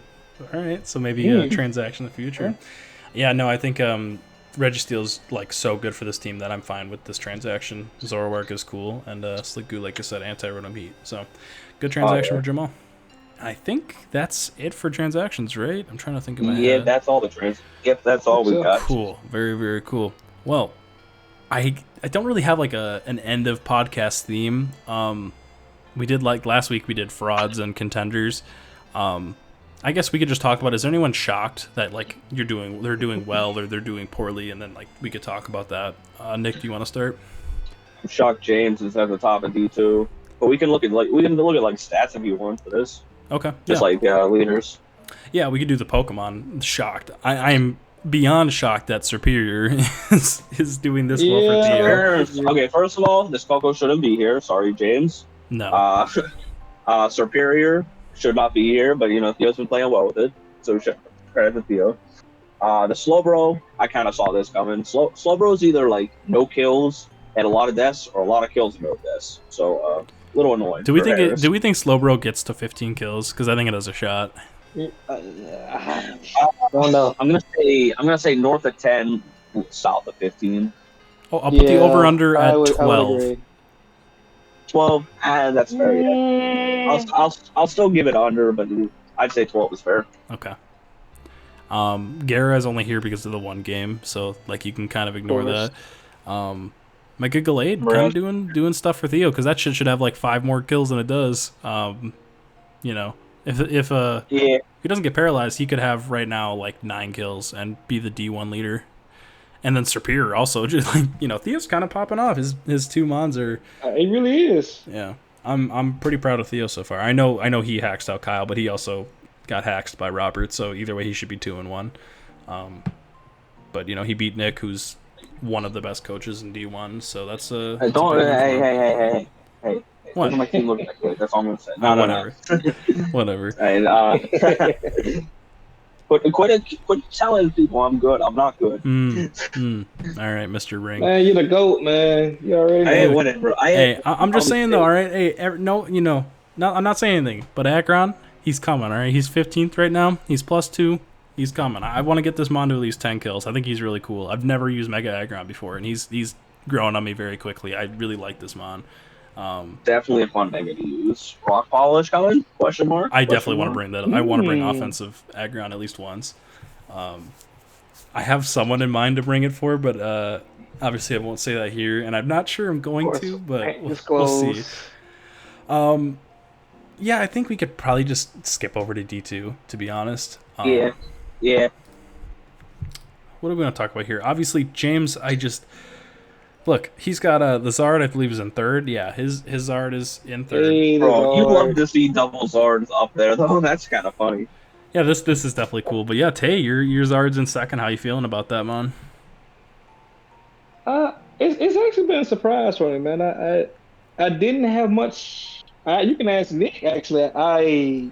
S1: All right. So maybe a transaction in the future. Yeah. No, I think Registeel's like so good for this team that I'm fine with this transaction. Zoroark is cool, and Slick Goo, like I said, anti-Rotom Heat. So good transaction for Jamal. I think that's it for transactions, right? I'm trying to think of my head.
S2: That's all the Yep, that's all we got.
S1: Cool. Very, very cool. Well, I don't really have like an end of podcast theme. We did like last week we did frauds and contenders. I guess we could just talk about, is there anyone shocked that like they're doing well or they're doing poorly, and then like we could talk about that. Nick, do you want to start?
S2: I'm shocked James is at the top of D2. But we can look at stats if you want for this.
S1: Okay.
S2: Just leaders.
S1: Yeah, we could do the Pokemon. Shocked. I am beyond shocked that Superior is doing this well for Theo.
S2: Okay, first of all, this Coco shouldn't be here. Sorry, James.
S1: No.
S2: Superior should not be here, but Theo's been playing well with it, so credit to Theo. The Slowbro, I kind of saw this coming. Slowbro's either like no kills and a lot of deaths, or a lot of kills and no deaths. So a little annoying.
S1: Do we think Slowbro gets to 15 kills? Because I think it has a shot.
S3: I don't know.
S2: I'm gonna say north of 10, south of 15.
S1: Oh, I'll put the over under at 12.
S2: 12, that's fair. Yeah. I'll still give it under, but I'd say 12 is fair.
S1: Okay. Guerra is only here because of the one game, so like you can kind of ignore that. My good Gallade kind of doing stuff for Theo, because that shit should have like 5 more kills than it does. If he doesn't get paralyzed, he could have right now like 9 kills and be the D1 leader. And then Superior also, just like Theo's kind of popping off. His 2 mons are.
S3: It really is.
S1: Yeah, I'm pretty proud of Theo so far. I know he hacked out Kyle, but he also got hacked by Robert. So either way, he should be 2-1. But he beat Nick, who's one of the best coaches in D1. So that's a.
S2: Hey.
S1: What?
S2: My team looking like that's all I'm gonna say.
S1: No, whatever.
S2: And quit telling people I'm good. I'm not good.
S1: All right, Mr. Ring.
S3: Man, you're the GOAT, man. You already know.
S2: I ain't winning, bro.
S1: I'm just saying though. All right, hey, I'm not saying anything. But Akron, he's coming. All right, he's 15th right now. He's +2. He's coming. I want to get this mon to at least 10 kills. I think he's really cool. I've never used Mega Aggron before, and he's growing on me very quickly. I really like this mon.
S2: Definitely a fun Mega to use. Rock Polish coming? Question mark?
S1: I definitely want to bring that up. I want to bring offensive Aggron at least once. I have someone in mind to bring it for, but obviously I won't say that here, and I'm not sure I'm going to, but we'll see. Yeah, I think we could probably just skip over to D2, to be honest.
S2: Yeah.
S1: What are we going to talk about here? Obviously, James, look, he's got the Zard, I believe, is in 3rd. Yeah, his Zard is in 3rd.
S3: Hey,
S2: bro, you love to see double Zards up there, though. That's kind of funny.
S1: Yeah, this is definitely cool. But yeah, Tay, your Zard's in 2nd. How you feeling about that, man?
S3: It's actually been a surprise for me, man. I didn't have much. You can ask Nick. Actually, I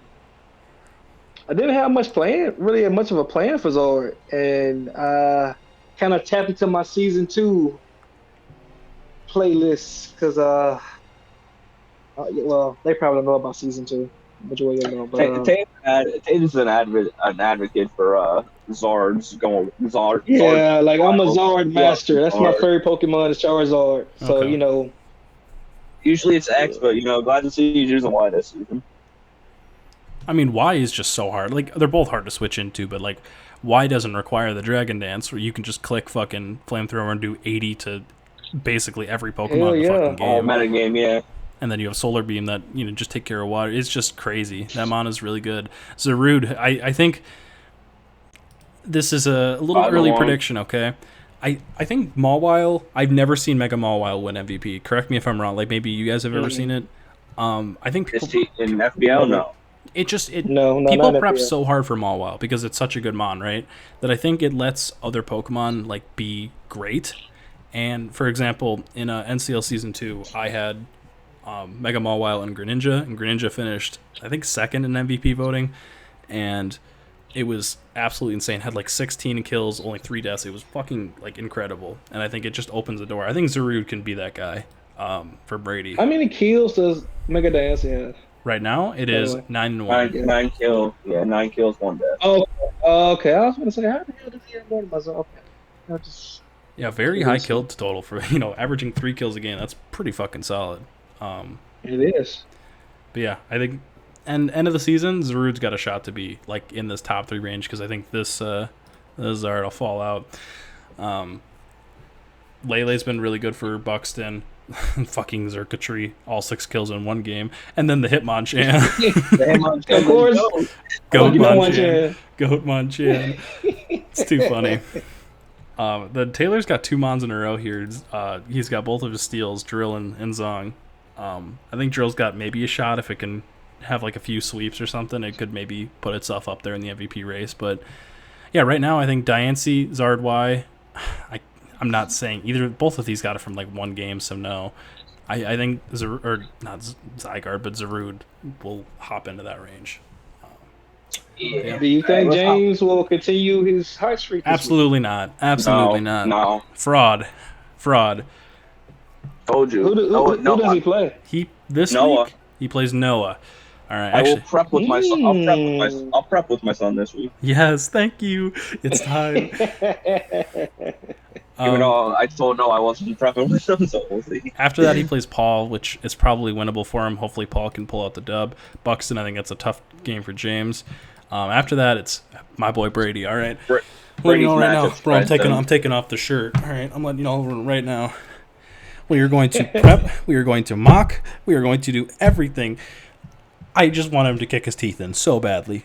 S3: didn't have much much of a plan for Zord, and kind of tapped into my season 2 playlist because they probably don't know about season 2. Majority of them know. But
S2: Tate is an advocate for Zards going Zard.
S3: Yeah, like I'm a Zard master. That's my favorite Pokemon is Charizard. So
S1: Okay.
S2: Usually it's X, but glad to see you using Y this season.
S1: I mean, Y is just so hard. Like, they're both hard to switch into, but like Y doesn't require the Dragon Dance, where you can just click fucking Flamethrower and do 80 to basically every Pokemon in the fucking game.
S2: Oh, meta game, yeah.
S1: And then you have Solar Beam that just take care of water. It's just crazy. That mon is really good. Zarude, I think this is a little early prediction. Okay, I think Mawile. I've never seen Mega Mawile win MVP. Correct me if I'm wrong. Like maybe you guys have ever seen it. I think people
S2: in FBL no.
S3: No,
S1: people
S3: not
S1: prep
S3: FBL.
S1: so hard for Mawile because it's such a good mon, right? That I think it lets other Pokemon like be great. And for example, in NCL Season 2, I had Mega Mawile and Greninja finished, I think, 2nd in MVP voting, and It was absolutely insane. Had like 16 kills, only 3 deaths. It was fucking like incredible. And I think it just opens the door. I think Zarude can be that guy for Brady.
S3: How many kills does Mega Dance have?
S1: Right now, it is 9-1.
S2: 9 kills. Yeah, 9 kills, 1 death.
S3: Oh, okay. I was going to say, how the hell does he have more than myself? Okay.
S1: Yeah, very high kill total for, averaging 3 kills a game. That's pretty fucking solid.
S3: It is.
S1: But yeah, I think, and end of the season, Zarude's got a shot to be like in this top 3 range because I think this Zard will fall out. Lele's been really good for Buxton. Fucking Zerkatry, all 6 kills in 1 game, and then the Hitmonchan.
S3: Of course.
S1: Goat Monchan. It's too funny. The Taylor's got 2 Mons in a row here. He's got both of his steals, Drill and Zong. I think Drill's got maybe a shot if it can have like a few sweeps or something. It could maybe put itself up there in the MVP race. But yeah, right now I think Diancie, Zard Y. I'm not saying both of these got it from like 1 game, so no. I think not Zygarde, but Zarude will hop into that range.
S3: Yeah. Do you think James will continue his hot streak?
S1: Absolutely not. Absolutely not.
S2: No.
S1: Fraud.
S2: Told you.
S3: Who does he play?
S1: This
S2: Noah.
S1: week he plays Noah. All right.
S2: I will prep with my son. I'll prep with my son this week.
S1: Yes, thank you. It's time.
S2: Even though I told Noah I wasn't prepping with him, so we'll see.
S1: After that, he plays Paul, which is probably winnable for him. Hopefully, Paul can pull out the dub. Buxton, I think that's a tough game for James. After that, it's my boy Brady. All right. Letting you know right now, bro. I'm taking off the shirt. All right, I'm letting you know right now. We are going to prep. We are going to mock. We are going to do everything. I just want him to kick his teeth in so badly.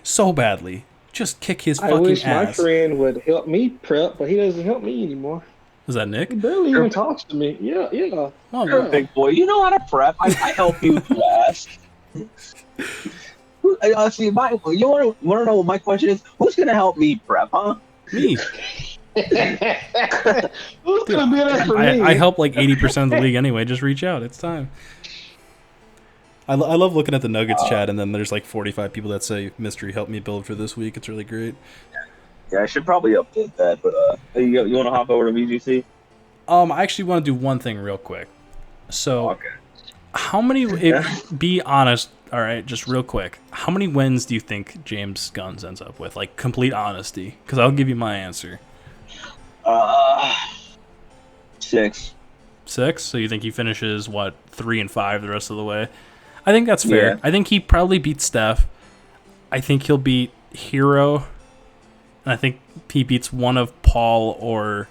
S1: Just kick his fucking ass.
S3: I wish my friend would help me prep, but he doesn't help me anymore.
S1: Is that Nick?
S3: He barely even talks to me. Yeah.
S1: Oh,
S2: You're a big boy. You know how to prep. I help you if you ask. See, you want to know what my question is? Who's going to help me prep, huh?
S1: Me.
S3: Who's going to be there for me?
S1: I help like 80% of the league anyway. Just reach out. It's time. I love looking at the Nuggets chat, and then there's like 45 people that say, Mystery, help me build for this week. It's really great.
S2: Yeah, I should probably update that, but you want to hop over to VGC?
S1: I actually want to do one thing real quick. So,
S2: okay.
S1: How many, be honest, all right, just real quick, how many wins do you think James Guns ends up with? Like, complete honesty, because I'll give you my answer.
S2: 6.
S1: 6? So you think he finishes, 3-5 the rest of the way? I think that's fair. Yeah. I think he probably beats Steph. I think he'll beat Hero. And I think he beats one of Paul or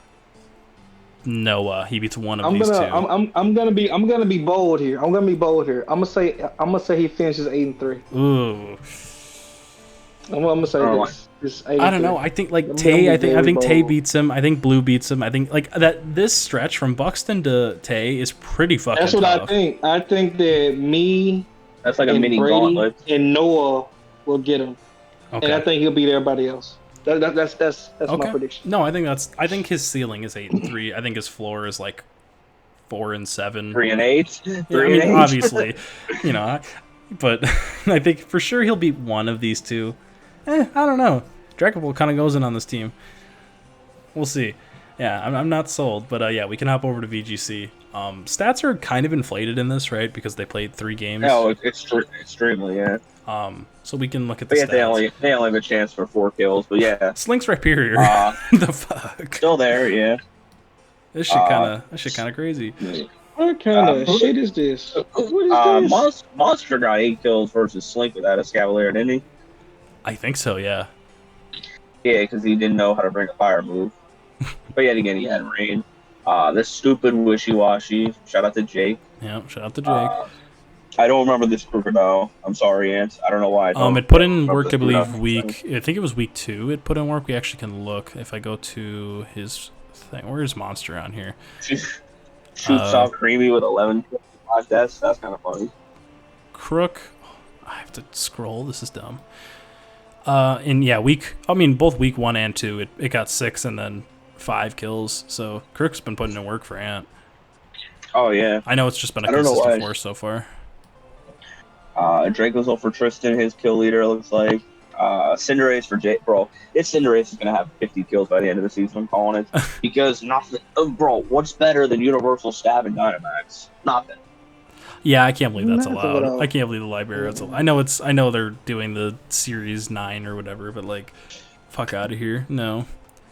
S1: Noah. He beats one of these two.
S3: I'm gonna be bold here. I'm gonna say he finishes 8-3.
S1: Ooh.
S3: I'm gonna say this.
S1: I don't know. I think like Tay. I think Tay beats him. I think Blue beats him. I think like that. This stretch from Buxton to Tay is pretty fucking.
S3: That's what
S1: tough.
S3: I think. I think that me.
S2: That's like a mini
S3: Brady
S2: gauntlet.
S3: And Noah will get him.
S1: Okay.
S3: And I think he'll beat everybody else. That's
S1: okay.
S3: my prediction.
S1: No, I think his ceiling is 8-3. I think his floor is like 4-7.
S2: 3-8.
S1: Yeah, I mean, obviously, but I think for sure he'll beat one of these two. I don't know. Dracoball kind of goes in on this team. We'll see. Yeah, I'm not sold, but yeah, we can hop over to VGC. Stats are kind of inflated in this, right? Because they played 3 games.
S2: No, extremely, yeah.
S1: So we can look at the stats.
S2: They only have a chance for 4 kills, but yeah.
S1: Slink's Rhyperior. The fuck.
S2: Still there, yeah.
S1: This shit kind of crazy.
S3: What kind of shit is this? What is this?
S2: Monster got 8 kills versus Slink without a Scavalier, didn't he?
S1: I think so, yeah.
S2: Yeah, because he didn't know how to bring a fire move. But yet again, he had rain. This stupid wishy-washy. Shout out to Jake.
S1: Yeah, shout out to Jake.
S2: I don't remember this crocodile. I'm sorry, Ant. I don't know why.
S1: It put in work, I believe, I think it was week 2. It put in work. We actually can look. If I go to his thing. Where's Monster on here?
S2: Shoots off Creamy with 11 kills. That's kind of funny.
S1: Crook. I have to scroll. This is dumb. Both week 1 and 2, it got 6 and then 5 kills. So Crook's been putting in work for Ant.
S2: Oh yeah.
S1: I know it's just been a consistent force so far.
S2: Draco's up for Tristan, his kill leader, looks like. Cinderace for J, bro. This Cinderace is gonna have 50 kills by the end of the season. I'm calling it because nothing, bro. What's better than Universal Stab and Dynamax? Nothing.
S1: Yeah, I can't believe that's
S3: Nothing
S1: allowed.
S3: at all.
S1: I can't believe the library. I know they're doing the Series 9 or whatever, but like, fuck out of here. No.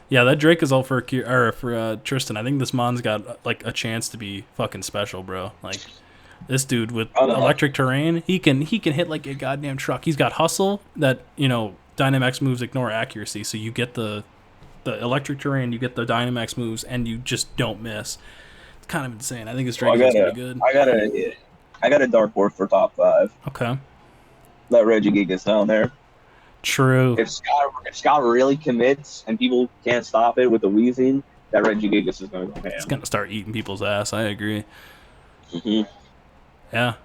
S1: Yeah, that Drake is all for Tristan. I think this Mon's got like a chance to be fucking special, bro. Like this dude with electric terrain, he can hit like a goddamn truck. He's got hustle that, Dynamax moves ignore accuracy, so you get the electric terrain, you get the Dynamax moves, and you just don't miss. It's kind of insane. I think this Drake is pretty good.
S2: I got a dark horse for top 5.
S1: Okay.
S2: Let Regigigas down there.
S1: True.
S2: If Scott really commits and people can't stop it with the wheezing, that Regigigas is going to go ham.
S1: It's going to start eating people's ass. I agree.
S2: Mm-hmm.
S1: Yeah.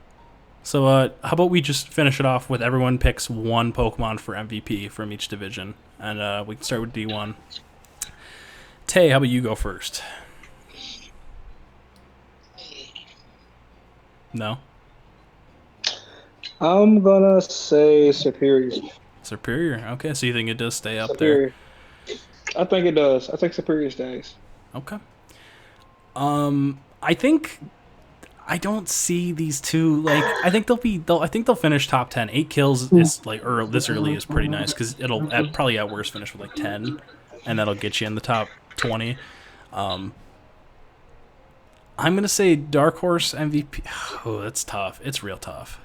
S1: So how about we just finish it off with everyone picks one Pokemon for MVP from each division. And we can start with D1. Tay, how about you go first? No?
S3: I'm gonna say Superior.
S1: Superior. Okay, so you think it does stay up
S3: Superior. I think it does. I think Superior stays.
S1: Okay. I don't see these two like. I think they'll finish top 10. 8 kills is like, or this early is pretty nice because it'll probably at worst finish with like 10, and that'll get you in the top 20. I'm gonna say Dark Horse MVP. Oh, that's tough. It's real tough.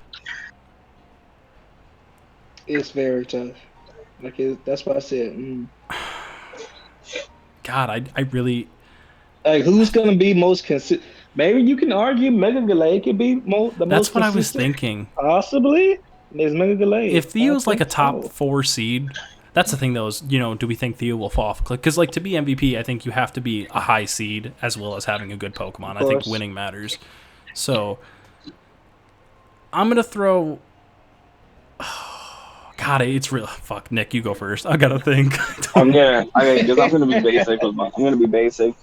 S3: It's very tough. That's what I said.
S1: God, I really.
S3: Like, who's gonna be most consistent? Maybe you can argue Mega Gallade could be the most consistent.
S1: That's what I was thinking.
S3: Possibly. There's Mega Gallade.
S1: If Theo's like a top 4 seed, that's the thing though, is, do we think Theo will fall off a cliff? Because like to be MVP, I think you have to be a high seed as well as having a good Pokemon. I think winning matters. So I'm gonna throw. God, it's real. Fuck, Nick, you go first. I gotta think.
S2: I'm gonna be basic. I'm gonna be basic.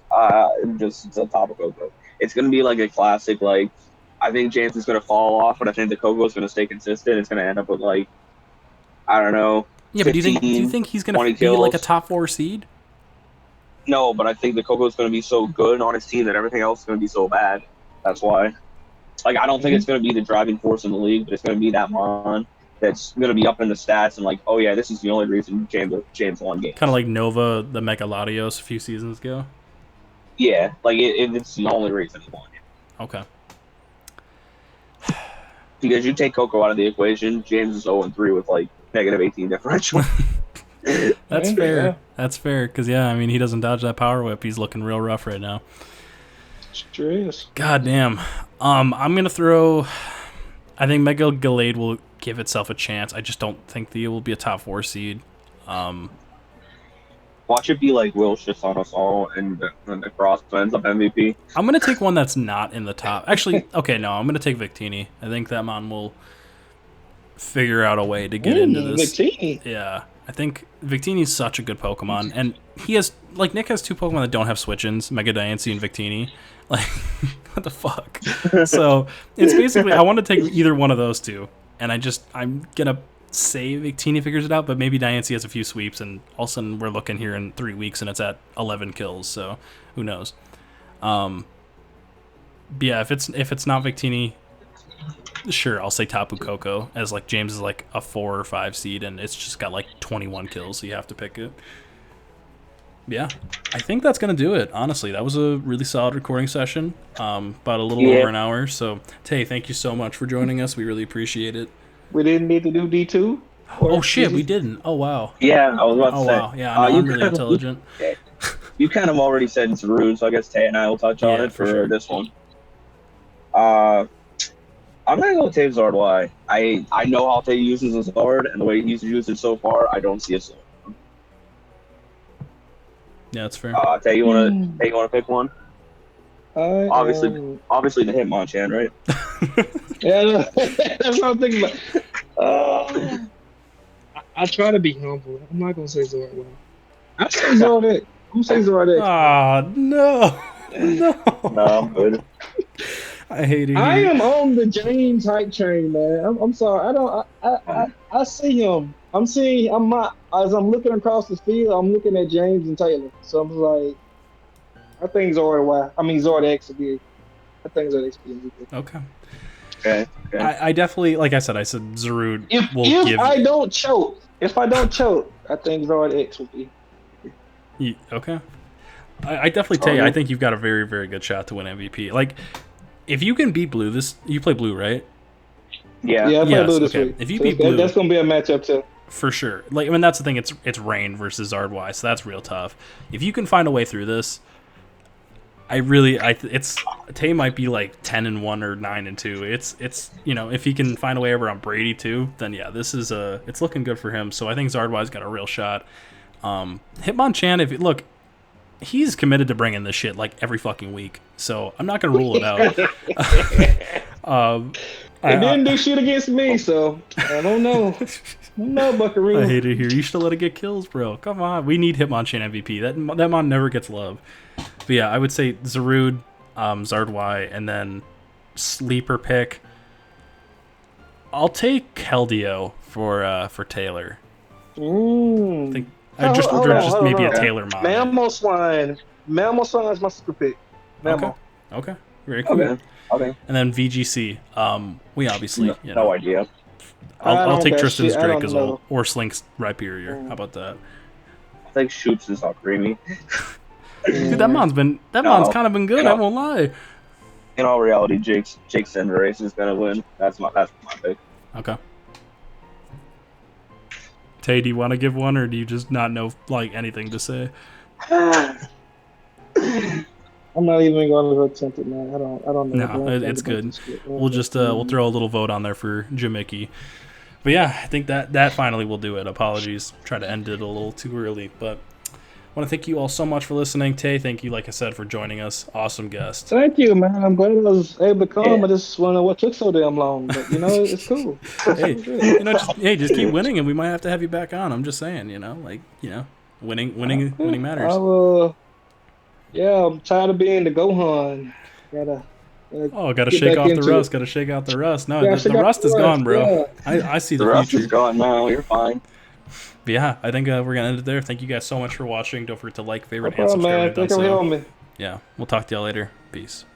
S2: Just it's a topical though. It's gonna be like a classic. Like, I think James is gonna fall off, but I think the Coco's gonna stay consistent. It's gonna end up with like, I don't know.
S1: Yeah, 15, but do you think he's gonna be kills. Like a top 4 seed?
S2: No, but I think the Coco's gonna be so good on his team that everything else is gonna be so bad. That's why. Like, I don't think it's gonna be the driving force in the league, but it's gonna be that Mon that's going to be up in the stats and like, oh yeah, this is the only reason James won games.
S1: Kind of like Nova, the Mega Latios a few seasons ago.
S2: Yeah, like it's the only reason he won.
S1: Okay.
S2: Because you take Coco out of the equation, James is 0-3 with like -18 differential.
S1: That's fair. Yeah. That's fair because I mean he doesn't dodge that power whip. He's looking real rough right now.
S3: Sure is.
S1: God damn. I'm gonna throw. I think Mega Gallade will give itself a chance. I just don't think Theo will be a top 4 seed.
S2: Watch it be like Will shits on us all and the cross ends up MVP.
S1: I'm going to take one that's not in the top. Actually, okay, no, I'm going to take Victini. I think that Mon will figure out a way to get into this.
S3: Victini.
S1: Yeah. I think Victini's such a good Pokemon. And he has, like, Nick has 2 Pokemon that don't have switch-ins, Mega Diancie and Victini. Like, what the fuck? So, it's basically, I want to take either one of those 2. And I'm going to say Victini figures it out, but maybe Diancie has a few sweeps, and all of a sudden we're looking here in 3 weeks and it's at 11 kills, so who knows. But yeah, if it's not Victini, sure, I'll say Tapu Koko, as like James is like a 4 or 5 seed, and it's just got like 21 kills, so you have to pick it. Yeah, I think that's going to do it, honestly. That was a really solid recording session, about a little over an hour. So, Tay, thank you so much for joining us. We really appreciate it.
S3: We didn't need to do D2?
S1: Oh, shit, we didn't. Oh, wow.
S2: Yeah, I was about to say.
S1: Oh, wow. Yeah, I'm really intelligent.
S2: You kind of already said it's rude, so I guess Tay and I will touch on it for sure. This one. I'm going to go with Tay Zard Y. I know how Tay uses his Zard, and the way he's used it so far, I don't see a Zard.
S1: Yeah, that's fair.
S2: Tay, you wanna pick one? Obviously the Hitmonchan, right?
S3: Yeah, that's what I'm thinking about. I try to be humble. I'm not gonna say Zord. I say Zord. Who says Zord?
S1: Oh no, no.
S2: No, I'm good.
S1: I hate it.
S3: I am on the James hype train, man. I'm sorry. I see him as I'm looking across the field, I'm looking at James and Taylor. So I'm like, I think Zord X will be. I think Zord X will be MVP.
S1: Okay.
S2: Okay.
S1: I definitely, like I said Zarude will give.
S3: If I don't choke, I think Zord X will be.
S1: Okay. I definitely tell you, I think you've got a very, very good shot to win MVP. Like, if you can beat Blue, you play Blue, right?
S2: Yeah.
S3: I play Blue this week.
S1: If you beat Blue,
S3: that's gonna be a matchup too.
S1: For sure. Like, I mean, that's the thing. It's Rain versus Zardwy, so that's real tough. If you can find a way through this, Tay might be like 10-1 or 9-2. It's if he can find a way over on Brady too, then yeah, this is it's looking good for him. So I think Zardwy's got a real shot. Hitmonchan, he's committed to bringing this shit like every fucking week, so I'm not gonna rule it out.
S3: It didn't do shit against me, so I don't know. No, Buckaroo.
S1: I hate it here. You should let it get kills, bro. Come on, we need Hitmonchan MVP. That mon never gets love. But yeah, I would say Zarude, Zardwy, and then sleeper pick. I'll take Keldeo for Taylor.
S3: I
S1: think just maybe a Taylor mod.
S3: Mammal Swine is my super pick. Mammal.
S1: Okay. Very cool.
S2: Okay.
S1: And then VGC. We obviously
S2: no idea.
S1: I'll take Tristan's Drake as well, or Slink's Rhyperior. How about that?
S2: I think Shoots is not creamy.
S1: Dude, that mon's kind of been good. I won't lie.
S2: In all reality, Jake Cinderace is gonna win. That's my pick.
S1: Okay. Tay, do you want to give one, or do you just not know like anything to say?
S3: I'm not even going to attempt it, man. I don't know.
S1: No, it's good. We'll just we'll throw a little vote on there for Jamicki. But yeah, I think that finally will do it. Apologies, try to end it a little too early, but I want to thank you all so much for listening. Tay, thank you, like I said, for joining us. Awesome guest.
S3: Thank you, man. I'm glad I was able to come. I just wonder what took so damn long, but it's cool.
S1: Just keep winning, and we might have to have you back on. I'm just saying, winning matters.
S3: I'm tired of being the Gohan.
S1: Gotta shake off the rust. Gotta shake out the rust. No, the rust is gone, bro. Yeah. I see the future.
S2: The rust is gone now. You're fine.
S1: But yeah, I think we're gonna end it there. Thank you guys so much for watching. Don't forget to like, favorite, and subscribe.
S3: Thank you for having me.
S1: Yeah, we'll talk to y'all later. Peace.